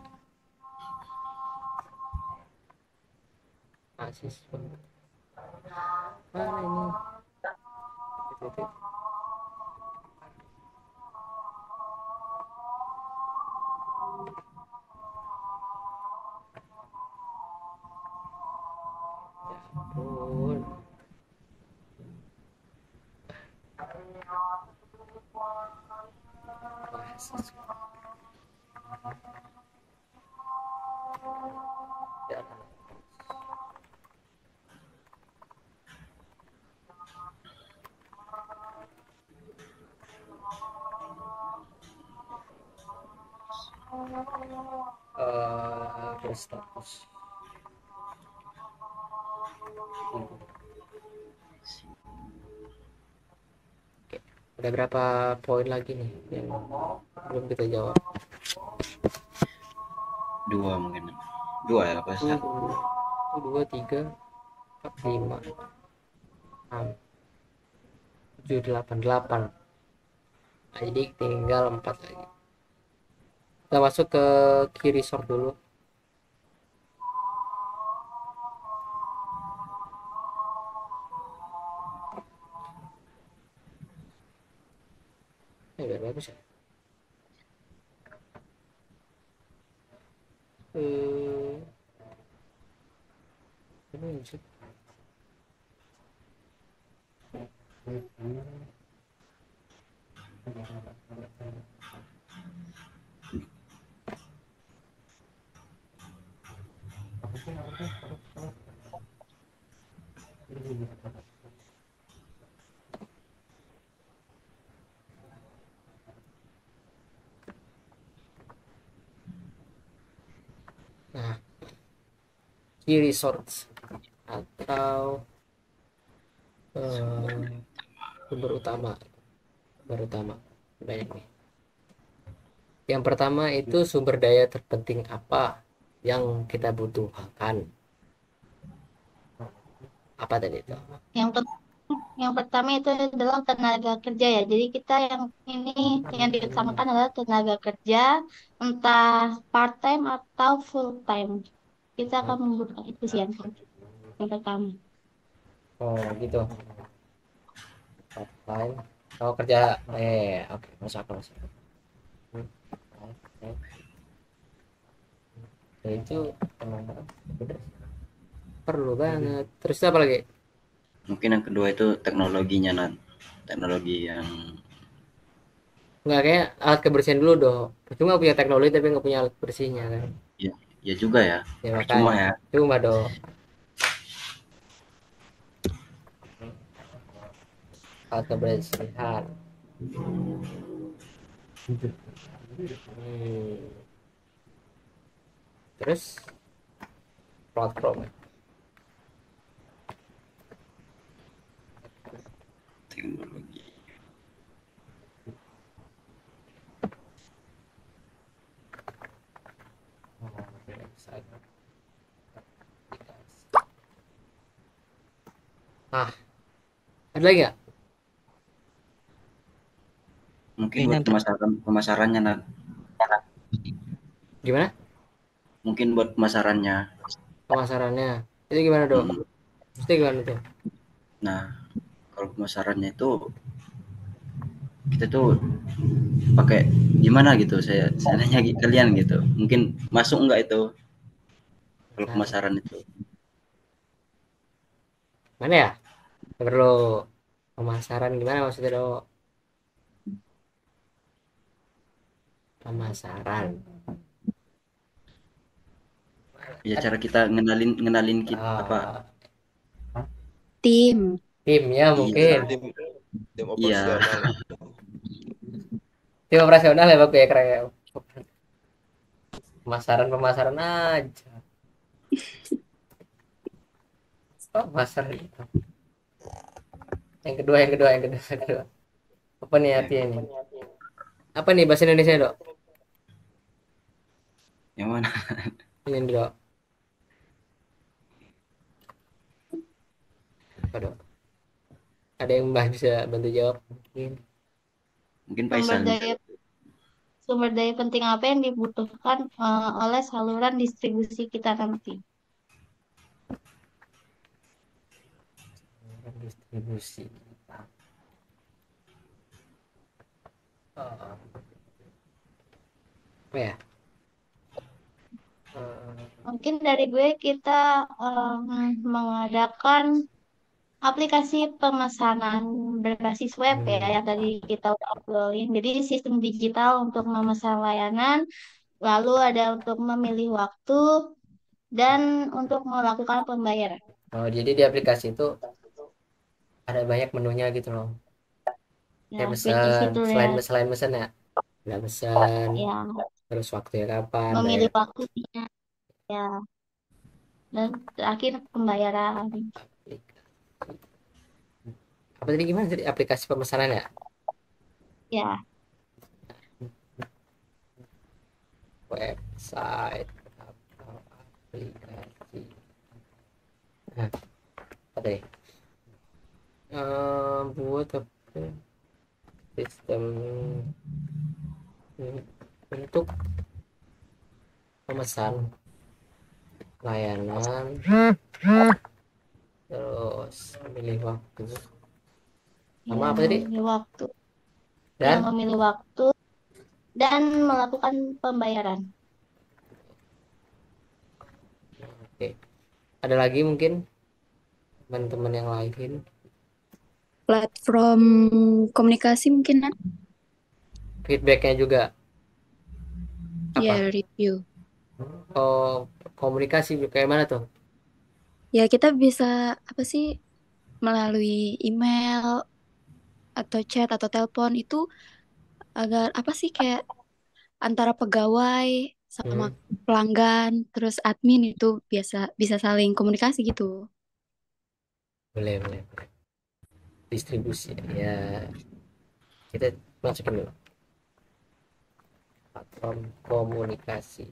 mahasiswa. Mana ini? Titik. Ya ampun. Mahasiswa. Ya, berstatus. Oke, ada berapa poin lagi nih yang belum kita jawab? 2 mungkin. 2 ya apa sih? 2, 3, 4, 5, 6, 7, 8, 8. Nah, jadi tinggal 4 lagi. Kita masuk ke key resort dulu. Udah bagus ya. Ini sih. Nah, key resource atau sumber utama banyak nih. Yang pertama itu sumber daya terpenting apa yang kita butuhkan. Apa tadi itu? Yang pertama itu adalah tenaga kerja ya. Jadi kita yang ini yang diutamakan adalah tenaga kerja, entah part time atau full time. Kita akan membutuhkan itu sih yang pertama. Oh gitu. Part time. Oh kerja. Oke, masuk akal. Ya, itu bener. Perlu banget. Terus apa lagi? Mungkin yang kedua itu teknologinya, Nat. Teknologi yang Nggak, kayak alat kebersihan dulu dong. Cuma punya teknologi tapi nggak punya alat bersihnya kan. ya juga ya. Ya Cuma makanya. ya. Cuma dong. Alat kebersihan. Terus platform. Teknologi. Ada lagi nggak? Mungkin buat pemasarannya, Nat. Gimana? Mungkin buat pemasarannya. Pemasarannya. Itu gimana dong? Mesti gimana tuh? Nah, kalau pemasarannya itu kita tuh pakai gimana gitu, saya nanya kalian gitu, mungkin masuk nggak itu kalau pemasaran itu? Mana ya? Perlu pemasaran gimana maksudnya dong? Pemasaran. Ya cara kita ngenalin kita apa? Timnya mungkin. Tim operasional. Tim operasional ya bagus ya, keren ya. Pemasaran aja. Oh, pemasaran itu. Yang kedua. Apa nih artinya ini? Apa nih bahasa Indonesia, Dok? Yang mana? Ini, Dok. Apa, Dok? Ada yang Mbah bisa bantu jawab? Mungkin Faisal. Sumber daya penting apa yang dibutuhkan oleh saluran distribusi kita nanti? distribusi. Eh, apa ya? Mungkin dari gue kita mengadakan aplikasi pemesanan berbasis web ya yang tadi kita udah obrolin. Jadi sistem digital untuk memesan layanan, lalu ada untuk memilih waktu dan untuk melakukan pembayaran. Oh, jadi di aplikasi itu ada banyak menunya gitu loh. Kayak Nah, which is pesan, itu ya, selain pesan ya, nggak pesan, ya terus waktunya kapan, memilih bayar. waktunya ya, dan terakhir pembayaran. Apa tadi gimana tadi aplikasi pemesanan ya? Ya, Website atau aplikasi. Nah, apa tadi? Buat apa? Sistem untuk pemesan layanan, terus memilih waktu. Sama ya apa tadi? memilih waktu, ya Dan memilih waktu dan melakukan pembayaran. oke. Ada lagi mungkin teman-teman yang lain? Platform komunikasi mungkin kan? Feedbacknya juga Ya, apa? review. Oh, komunikasi kayak mana tuh? Ya, kita bisa apa sih melalui email atau chat atau telepon itu agar apa sih kayak antara pegawai sama Hmm, pelanggan terus admin itu biasa bisa saling komunikasi gitu. boleh. Distribusi ya, kita masukin dulu platform komunikasi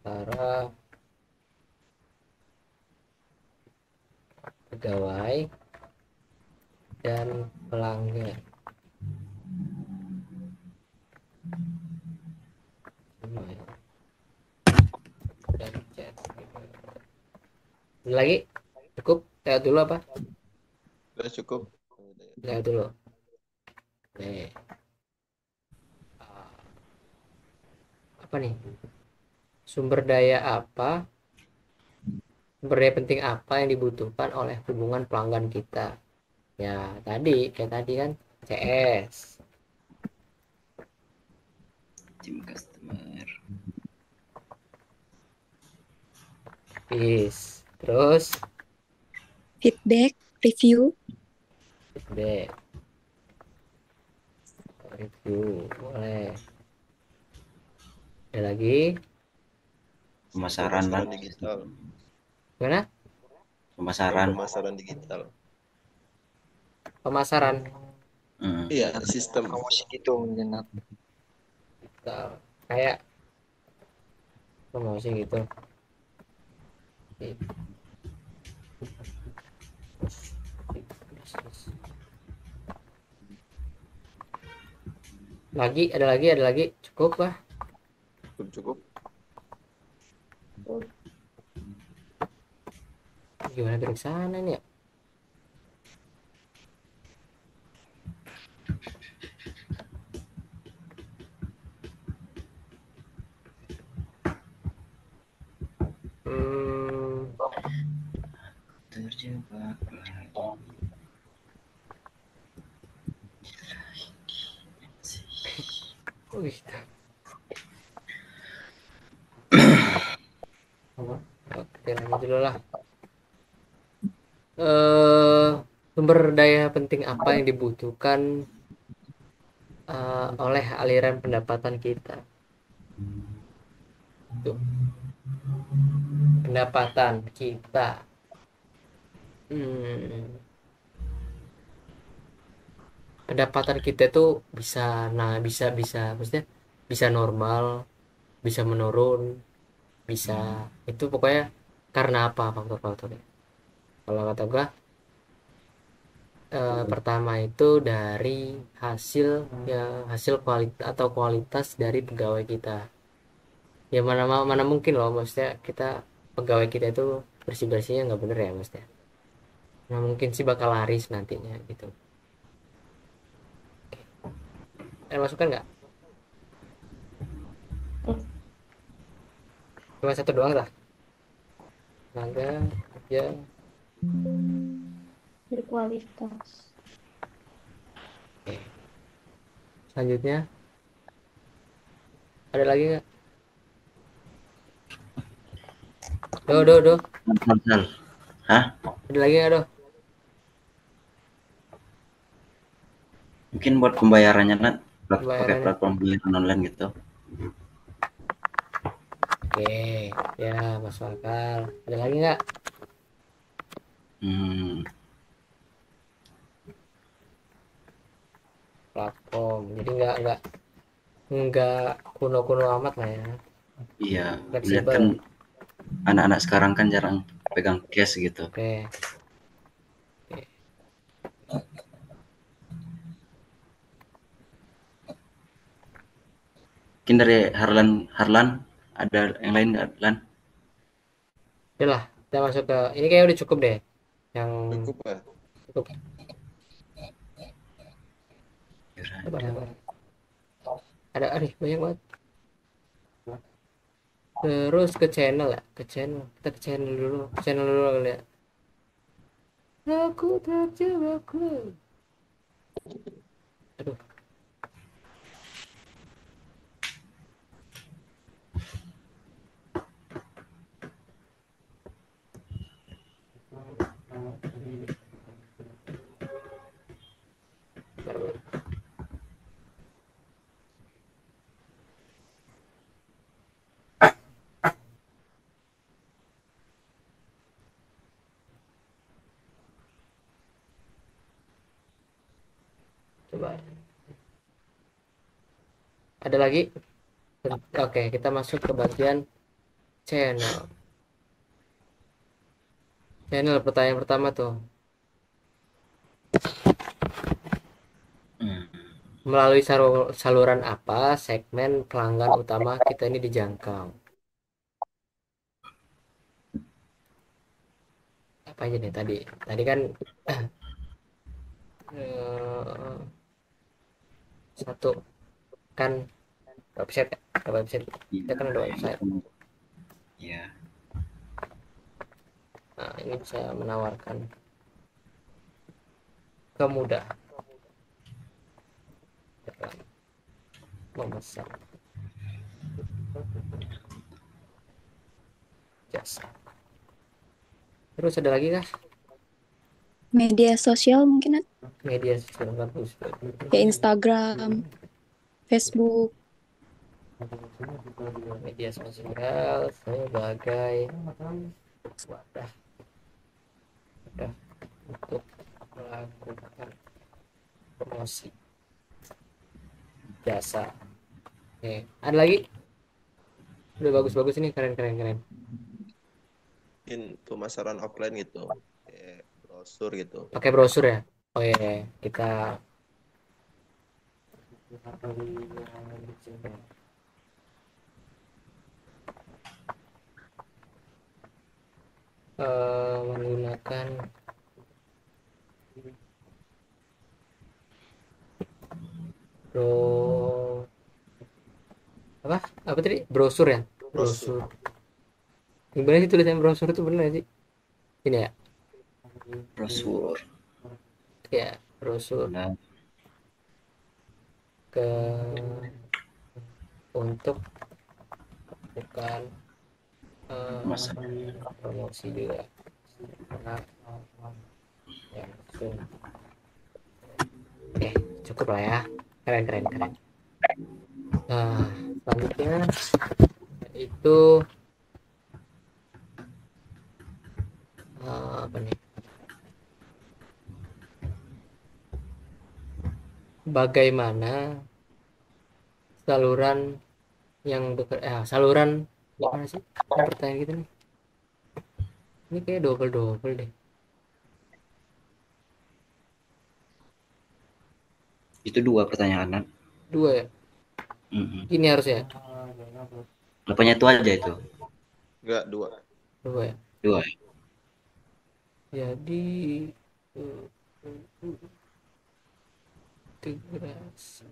para pegawai dan pelanggan. Email dan chat. Ada lagi? Cukup? Lihat dulu apa? Udah cukup. Lihat dulu. Nih, apa nih? Sumber daya apa? Sumber daya penting apa yang dibutuhkan oleh hubungan pelanggan kita? Ya, kayak tadi kan CS. Tim customer. Terus Feedback, review, feedback, review, boleh. Ada lagi? Pemasaran lah. digital. Gimana? Pemasaran. Pemasaran digital. Pemasaran. Iya, sistem. Promosi gitu mungkin. Nat. Kayak promosi gitu. Ada lagi. Cukup lah. Cukup. Gimana ke sana nih ya? Terjebak Wih. Oke, lanjut dulu lah. Sumber daya penting apa yang dibutuhkan oleh aliran pendapatan kita? Tuh. Pendapatan kita. Pendapatan kita tuh bisa maksudnya bisa normal, bisa menurun, bisa itu pokoknya karena apa faktor-faktornya. Kalau kata gua pertama itu dari hasil kualitas dari pegawai kita. Ya mana mungkin loh, maksudnya kita pegawai kita itu bersih-bersihnya nggak bener ya maksudnya. Nah mungkin sih bakal laris nantinya gitu. Ada masukan nggak? Cuma satu doang lah. Tenaga kerja Berkualitas. selanjutnya ada lagi nggak? Do. Hal. Hah? Ada lagi nggak do? Mungkin buat pembayarannya Nat, pakai Pembayarannya. platform pembayaran online gitu. Oke, ya masuk akal. Ada lagi nggak? Platform. Jadi nggak kuno-kuno amat lah ya. Iya, lihat Fleksibel. kan anak-anak sekarang kan jarang pegang cash gitu. Oke. Mungkin dari Harlan ada yang lain nggak, Lan? Udah lah, kita masuk ke ini kayak udah cukup deh. Yang Cukup ya. cukup. Ada banyak banget. Terus ke channel ya, kita ke channel dulu kali ya. Aku terjebak. Aduh. Coba. Ada lagi? Oke, kita masuk ke bagian channel. Pertanyaan pertama tuh. Melalui saluran apa segmen pelanggan utama kita ini dijangkau? Apa aja nih tadi? Tadi kan satu kan website ya? Website. Kita kan ada website. Iya. Nah, ini bisa menawarkan kemudahan dalam memesan jasa. Terus ada lagi kah? Media sosial mungkin Nat? Media sosial bagus. Kayak Instagram, Facebook. Media sosial sebagai wadah untuk melakukan promosi jasa. Oke, ada lagi? Udah bagus ini, keren. Mungkin pemasaran offline gitu, kayak brosur gitu. Pakai brosur ya? Oh iya, kita menggunakan apa tadi? Brosur ya? Brosur. Gimana sih tulisan brosur itu bener sih? Ini ya? Brosur. Ya, brosur. Nah, untuk bukan masa promosi juga karena ya langsung. Oke, cukup lah ya, keren. Nah, selanjutnya itu apa nih? Bagaimana saluran saluran mana sih? Pertanyaan gitu nih. Ini kayak double deh. itu 2 pertanyaan. Dua ya? Ini harusnya. Apanya itu aja itu? Enggak, 2. Dua ya. Dua. Jadi integrasi.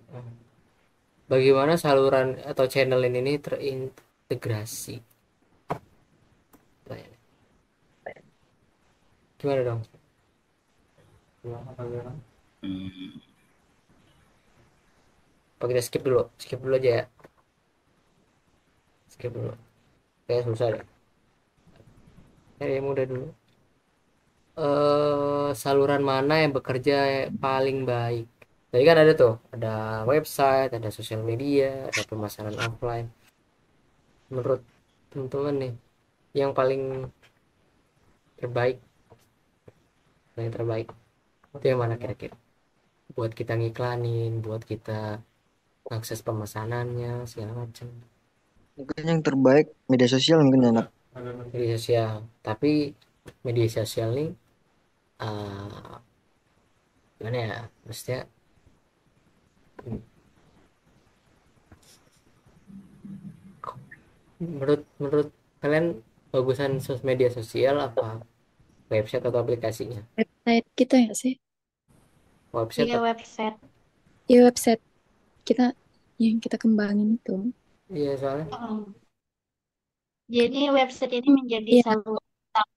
Bagaimana saluran atau channel ini terintegrasi? Gimana dong? Hmm. Apa kita skip dulu aja ya. Skip dulu. Kayak susah deh. Yang mudah dulu. Saluran mana yang bekerja paling baik? Tadi kan ada tuh, ada website, ada sosial media, ada pemasaran offline. Menurut teman-teman nih, yang terbaik, paling terbaik itu yang mana kira-kira? Buat kita ngiklanin, buat kita akses pemesanannya segala macam. Mungkin yang terbaik media sosial mungkin ya, Nat. Media sosial, tapi media sosial nih gimana ya, maksudnya menurut kalian bagusan media sosial apa website atau aplikasinya? Website kita ya sih? Website Iya, website. Ya website kita yang kita kembangin itu. iya soalnya Jadi website ini menjadi Iya, saluran utama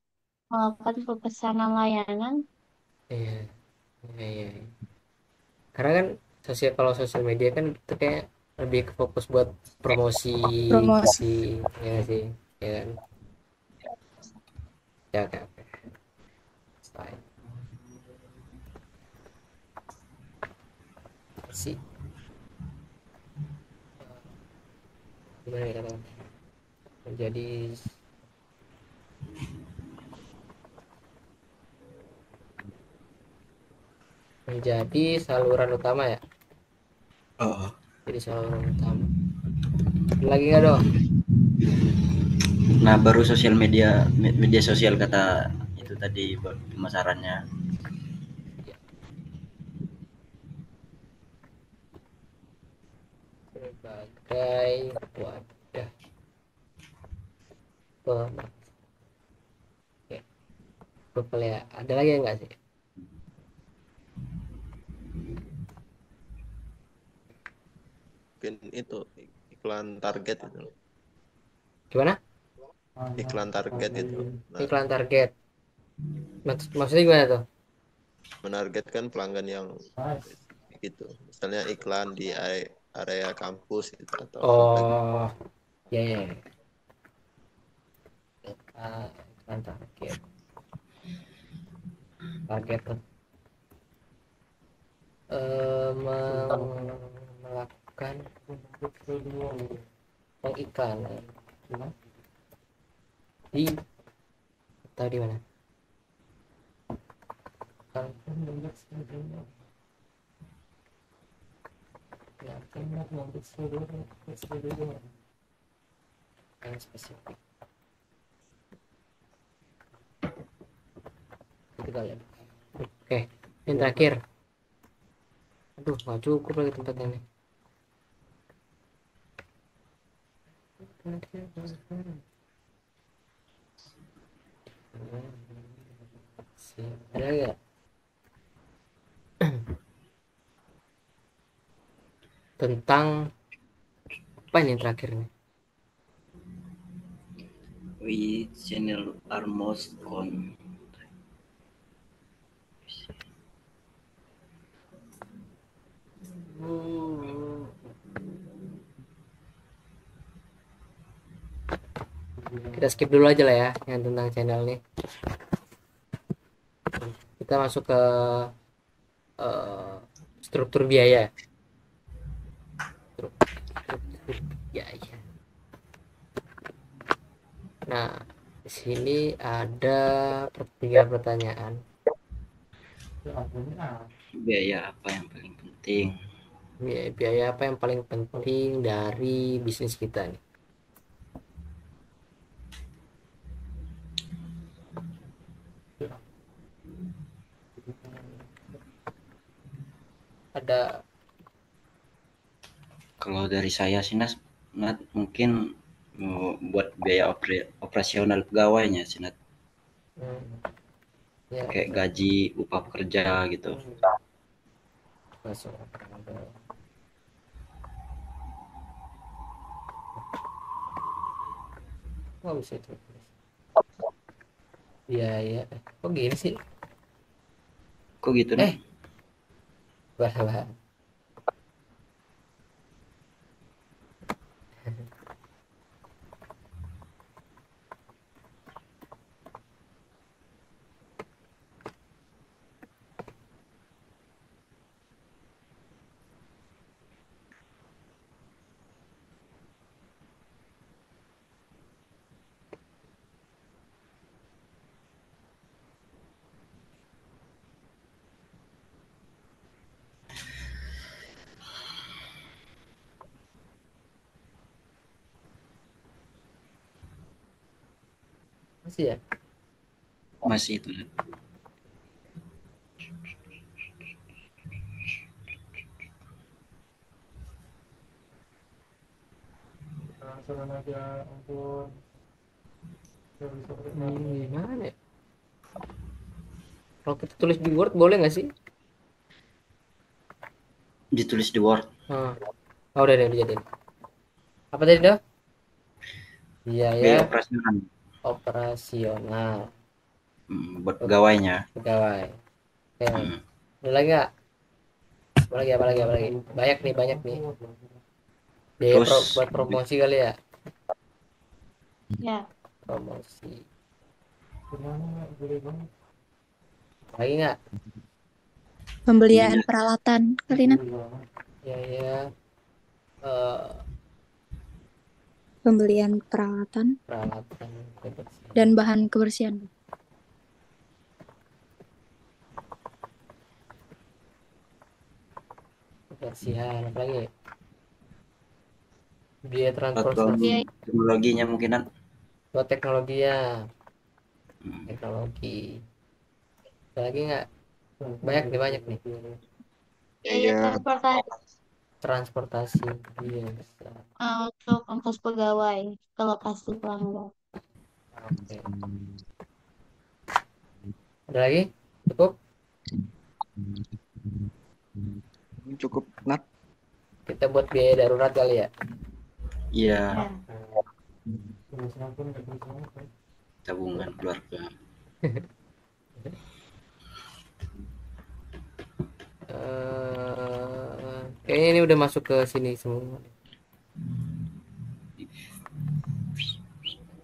melakukan pemesanan layanan. iya iya, iya. Karena kan kalau sosial media kan itu kayak lebih ke fokus buat promosi promosi. ya nggak sih, ya kan, ya oke oke. Fine. Sih gimana ya kata menjadi saluran utama ya, Oh. jadi saluran utama. Ada lagi nggak dong? Nah, baru sosial media sosial kata itu tadi buat pemasarannya. Berbagai wadah pemak. Oke, betul ya. Ada lagi nggak sih? Mungkin itu iklan target itu. Gimana? Iklan target itu. Nah, Iklan target. Maksudnya gimana tuh? menargetkan pelanggan yang gitu. Misalnya iklan di area kampus gitu, atau komplek. Oh, ya ya. Ya. Iklan target. Target tuh. Melakukan pengiklanan di atau di mana? Yang spesifik itu kalian. Oke, yang terakhir. Aduh, nggak cukup lagi tempat ini. Ada nggak tentang apa ini yang terakhir nih? We channel are most con. Kita skip dulu aja lah ya yang tentang channel nih. Kita masuk ke struktur biaya. Struktur biaya. Nah, di sini ada 3 pertanyaan. Biaya apa yang paling penting? Biaya apa yang paling penting dari bisnis kita nih? Ada Kalau dari saya sih Nat, mungkin buat biaya operasional pegawainya sih, Nat. Ya, Kayak gaji, upah pekerja gitu. masuk. Oh, bisa itu. Iya, iya. Kok gini sih? Kok gitu, Nat? Bah. Masih ya? Masih itu, Nat. Gimana ya? Kalau kita tulis di Word boleh nggak sih? Ditulis di Word. Oh, udah dijadiin. Apa tadi dah? Iya ya, Biaya operasional. operasional Buat pegawainya. pegawai. Oke, Hmm. ada lagi nggak? Apa lagi? Banyak nih. Biaya Terus buat promosi kali ya? Ya. Promosi. Lagi nggak? Pembelian ininya, peralatan kali Nat. Ya. Pembelian peralatan Peralatan kebersihan. dan bahan kebersihan. Kebersihan apa lagi? Biaya atau transportasi. teknologinya mungkin, Nat. Buat teknologi ya. Hmm. Teknologi. Ada lagi nggak? Banyak nih. Biaya transportasi Transportasi. Iya. Bisa. untuk ongkos pegawai ke lokasi pelanggan. Oke. Ada lagi? Cukup? Cukup, Nat. Kita buat biaya darurat kali ya. Iya, Ya. tabungan keluarga. Kayaknya ini udah masuk ke sini semua.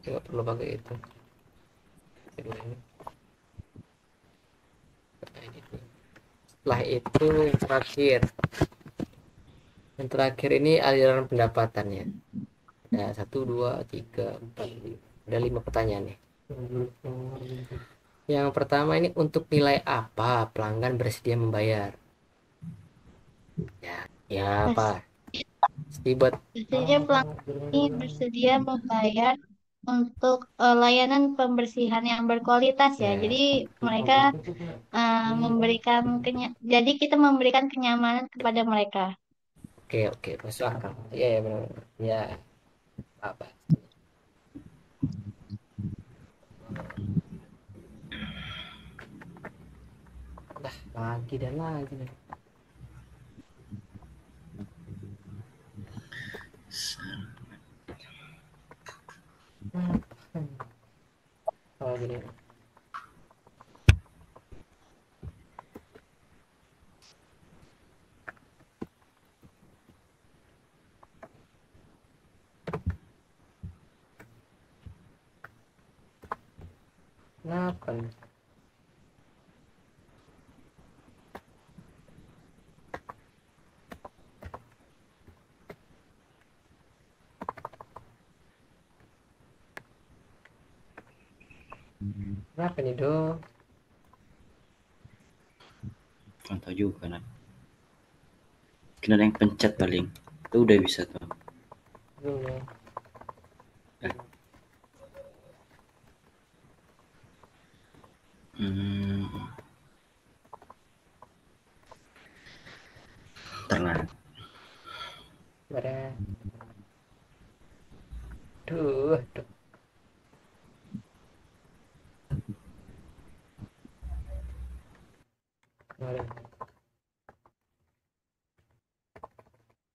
Nggak perlu pakai itu. Setelah itu yang terakhir ini aliran pendapatannya. Ada 1, 2, 3, 4, ada 5 pertanyaan nih. Yang pertama ini, untuk nilai apa pelanggan bersedia membayar? Ya apa? Buat Biasanya pelanggan ini bersedia membayar untuk layanan pembersihan yang berkualitas ya. ya. Jadi mereka jadi kita memberikan kenyamanan kepada mereka. Oke, masuk akal. Iya ya, benar. Ya, apa? Dah, lagi dan lagi. Oh, gini. Kenapa nih? Kenapa nih, dong? Kan tahu juga, Nat. Mungkin ada yang pencet paling. Itu udah bisa tuh. Belum. Hmm. Ternak. Ada Aduh, aduh. Waduh.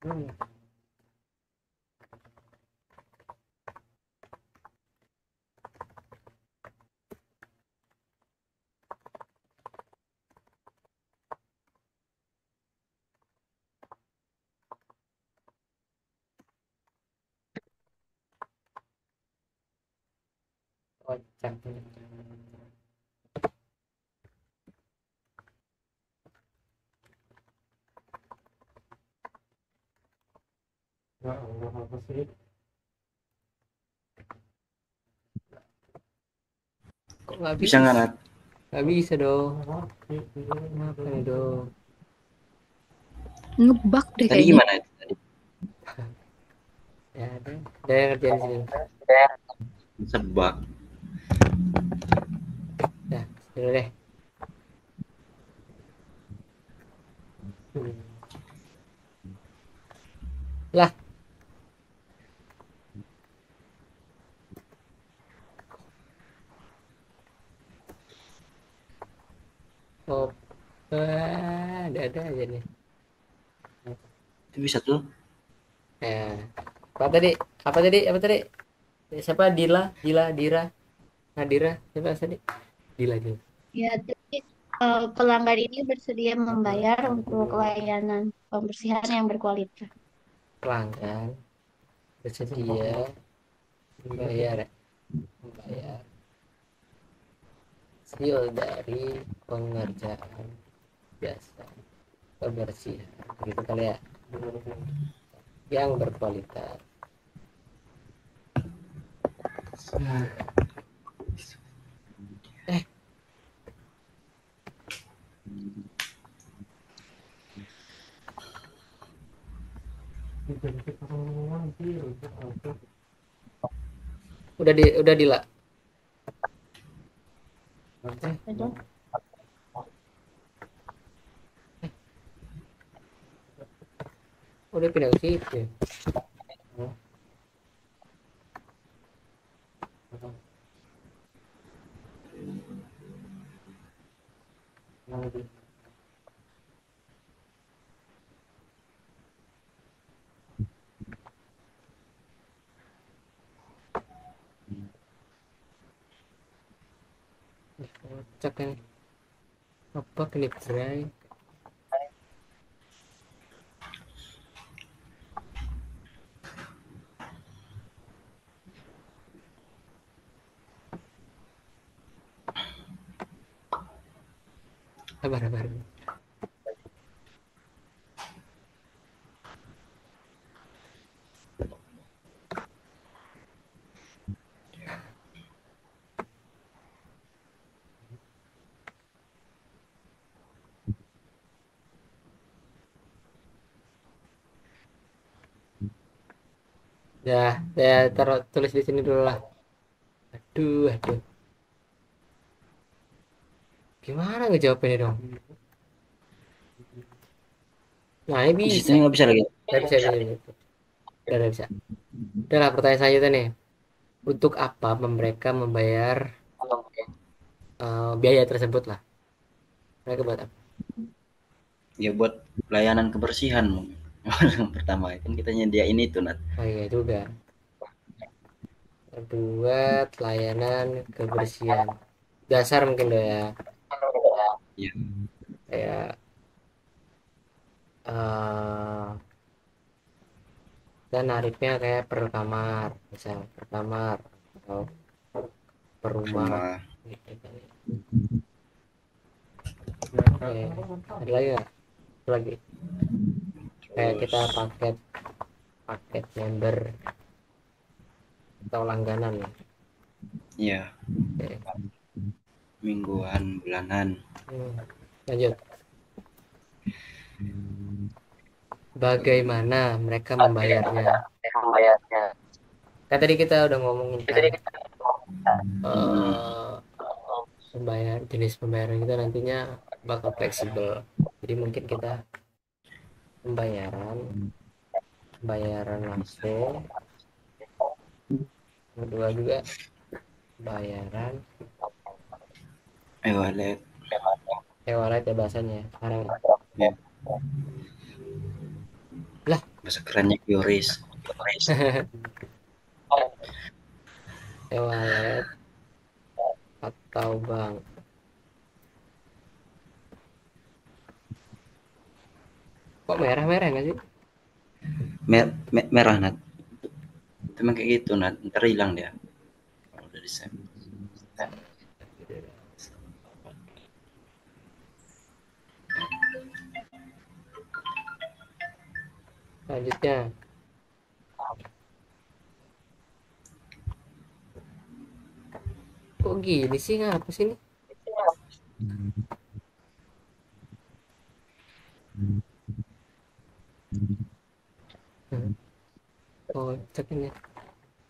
Hmm. Kocak. Ya Allah, apa sih? Kok nggak Bisa nggak, bisa? Nat? Nggak bisa dong. Kenapa nih dong? Ngebug deh Tadi kayaknya. gimana itu tadi? Ya ada yang ngerjain sini. Sebab. Ya, dulu deh. Hmm. Lah, oh, ada aja nih. Itu bisa tuh. Ya, apa tadi? Apa tadi? Apa tadi? Siapa? Dira, Nadira, siapa tadi? Dila. Ya, jadi pelanggan ini bersedia membayar untuk layanan pembersihan yang berkualitas. Pelanggan bersedia membayar, hasil dari pengerjaan jasa kebersihan, gitu kali ya, yang berkualitas. Eh, udah Dila. Betul. Udah pindah ke situ. Kocak kan? Apa ini Bray? Sabar. Ya, taruh tulis di sini dulu lah. Aduh. Gimana ngejawabnya dong? Nah, ini Di situ bisa. nggak bisa lagi. Nggak bisa. Udah bisa. Udah lah, pertanyaan selanjutnya nih. Untuk apa mereka membayar biaya tersebut lah? Mereka buat apa? Ya buat pelayanan kebersihan mungkin. Yang pertama kan kita nyediain itu, Nat. Oh iya juga. Buat layanan kebersihan. Dasar mungkin doh ya. Iya. Kayak dan nariknya kayak per kamar, misal per kamar atau per rumah. Rumah. Gitu kali. Oke. Ada lagi nggak? Ada lagi. Kayak kita Terus paket member atau langganan ya. ya Oke. mingguan, bulanan. Lanjut. Bagaimana mereka membayarnya? Kan tadi kita udah ngomongin kan, jenis pembayaran kita nantinya bakal fleksibel. Jadi mungkin kita pembayaran langsung Kedua juga bayaran e-wallet. e-wallet ya bahasanya sekarang. Ya. Lah. Bahasa kerennya QRIS. E-wallet atau bank. Kok merah-merah nggak sih? Merah Nat. Itu emang kayak gitu Nat, ntar hilang dia kalau udah di save. Selanjutnya kok gini sih, ngapa sih ini? Oh cek ini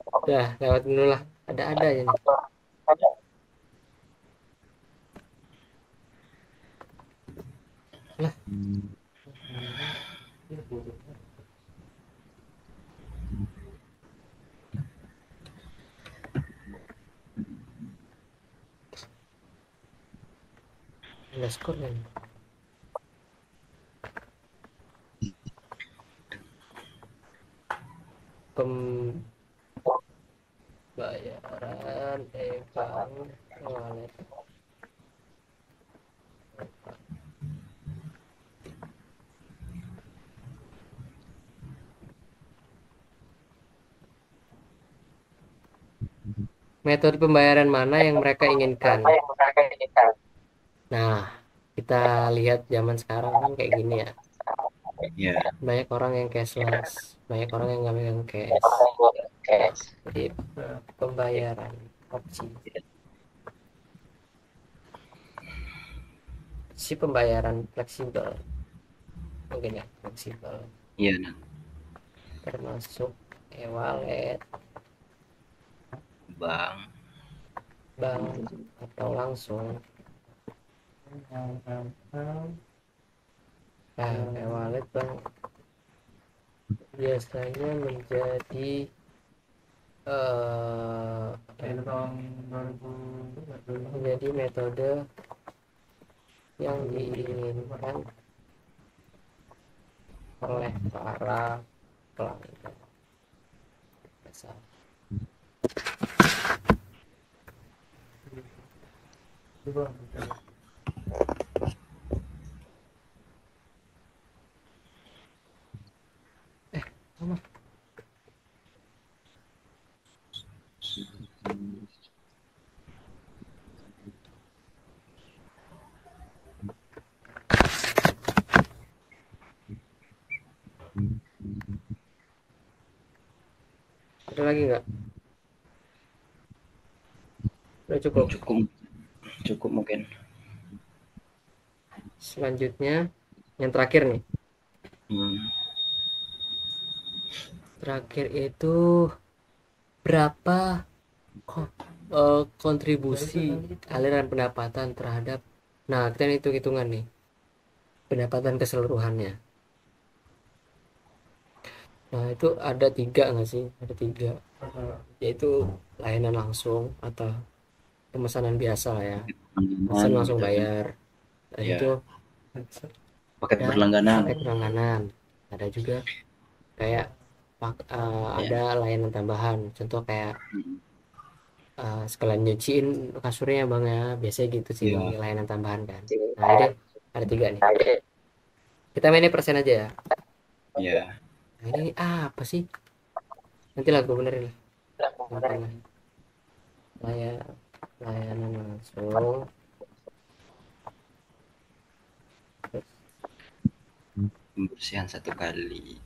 udah lewat dulu lah, ada aja nih. Lah underscore kan. Pembayaran bank wallet. Metode pembayaran mana yang mereka inginkan? Nah, kita lihat zaman sekarang kan kayak gini ya. Ya. Banyak orang yang cashless, banyak orang yang nggak megang cash. Jadi pembayaran opsi pembayaran fleksibel, mungkin ya fleksibel. Iya Nat. Termasuk e-wallet, Bank atau langsung. Nah, e-wallet bang biasanya menjadi menjadi metode yang diinginkan oleh para pelanggan. Ada lagi nggak? Udah cukup mungkin. Selanjutnya yang terakhir nih. Terakhir itu berapa kontribusi aliran pendapatan terhadap, nah kita hitung-hitungan nih pendapatan keseluruhannya. Nah itu ada 3 nggak sih? Ada 3, yaitu layanan langsung atau pemesanan biasa lah ya, pesan langsung bayar. Nah, ya. Itu paket berlangganan. Ada juga kayak ada layanan tambahan, contoh kayak sekalian nyuciin kasurnya bang ya, biasanya gitu sih layanan tambahan kan. Nah ini ada 3 nih, kita mainnya persen aja ya. Nah, ini apa sih, nanti lah gue benerin lah. Layanan langsung pembersihan 1 kali,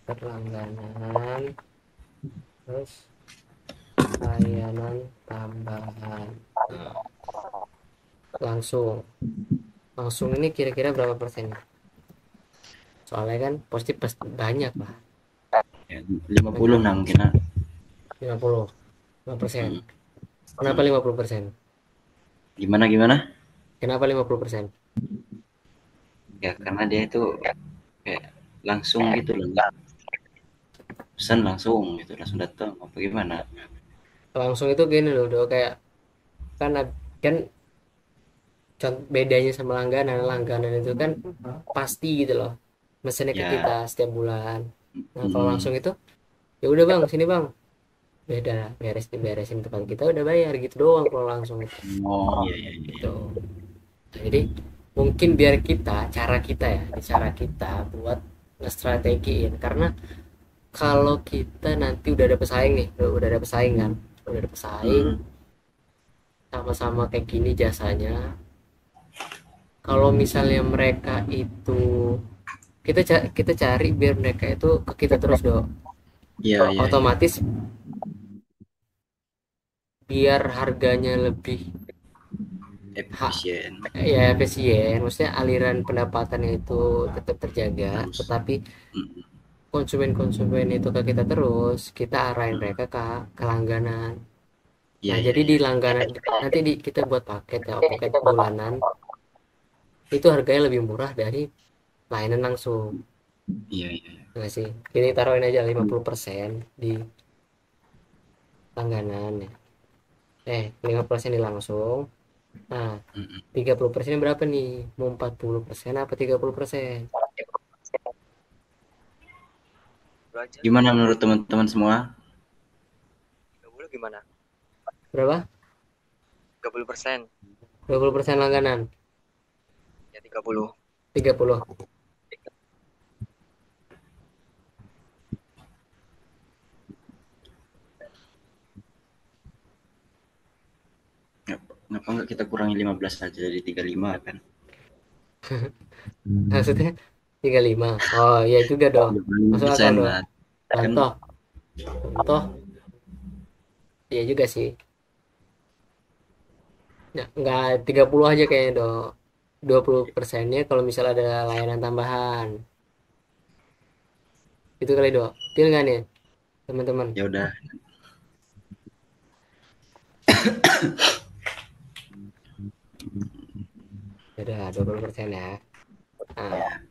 berlangganan, terus layanan tambahan. Langsung ini kira-kira berapa persen? Soalnya kan pasti banyak lah ya, 50 nah mungkin 55%. Kenapa 50%? Gimana? Kenapa 50%? Ya karena dia itu kayak langsung gitu loh. pesan langsung gitu, langsung datang apa gimana? Langsung itu gini loh do, kayak kan kan bedanya sama langganan, langganan itu kan pasti gitu loh mesennya ke kita Ya. setiap bulan. Nah kalau Mm, langsung itu ya udah bang sini bang, beda beresin tempat kita udah bayar gitu doang kalau langsung itu oh iya iya iya. gitu. Nah, jadi mungkin biar kita cara kita buat ngestrategiin, karena kalau kita nanti udah ada pesaing nih, udah ada pesaing kan, udah ada pesaing Mm, sama-sama kayak gini jasanya. Kalau misalnya mereka itu kita cari biar mereka itu ke kita terus dong, iya iya iya. otomatis biar harganya lebih Efisien. ya efisien, maksudnya aliran pendapatannya itu tetap terjaga, Terus. tetapi Mm, konsumen-konsumen itu ke kita terus, kita arahin mm. mereka ke langganan. Iya Nah iya jadi di iya. langganan nanti kita buat paket ya, paket bulanan itu harganya lebih murah dari layanan langsung. Iya iya. Nggak sih, ini taruhin aja 50% di langganan ya, 50% di langsung. Nah Mm, 30% berapa nih, mau 40% apa 30%? Gimana menurut teman-teman semua? 30 gimana? Berapa? 30%. 20% langganan, Ya 30. 30. Kenapa nggak kita kurangi 15 aja jadi 35 kan? Maksudnya 35. Oh iya juga dong, masuk akal 30% dong. lah. Kan Contoh contoh iya juga sih ya, nggak 30 aja kayaknya dong, 20%-nya kalau misal ada layanan tambahan itu kali dong, deal nggak nih teman-teman? ya udah. Ya udah 20% ya. Nah Ya.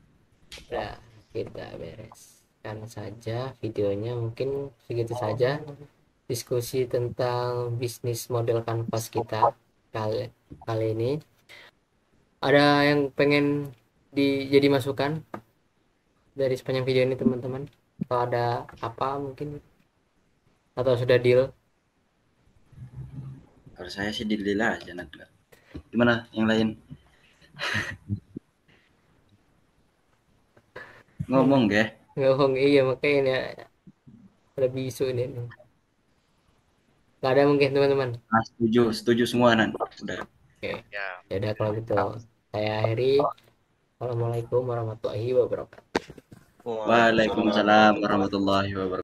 udah, kita bereskan saja videonya, mungkin segitu saja diskusi tentang bisnis model kanvas kita kali kali ini. Ada yang pengen jadi masukan dari sepanjang video ini teman-teman, atau ada apa mungkin, atau sudah deal? Kalau saya sih dilila aja nanti. Gimana yang lain? Ngomong ya. Ngomong iya makanya ini ada bisu ini. Gak ada mungkin teman-teman. Ah, setuju, setuju semua nan. Udah. Oke, Ya. ya udah kalau gitu saya akhiri. Assalamualaikum warahmatullahi wabarakatuh. Waalaikumsalam Waalaikumsalam warahmatullahi wabarakatuh. warahmatullahi wabarakatuh.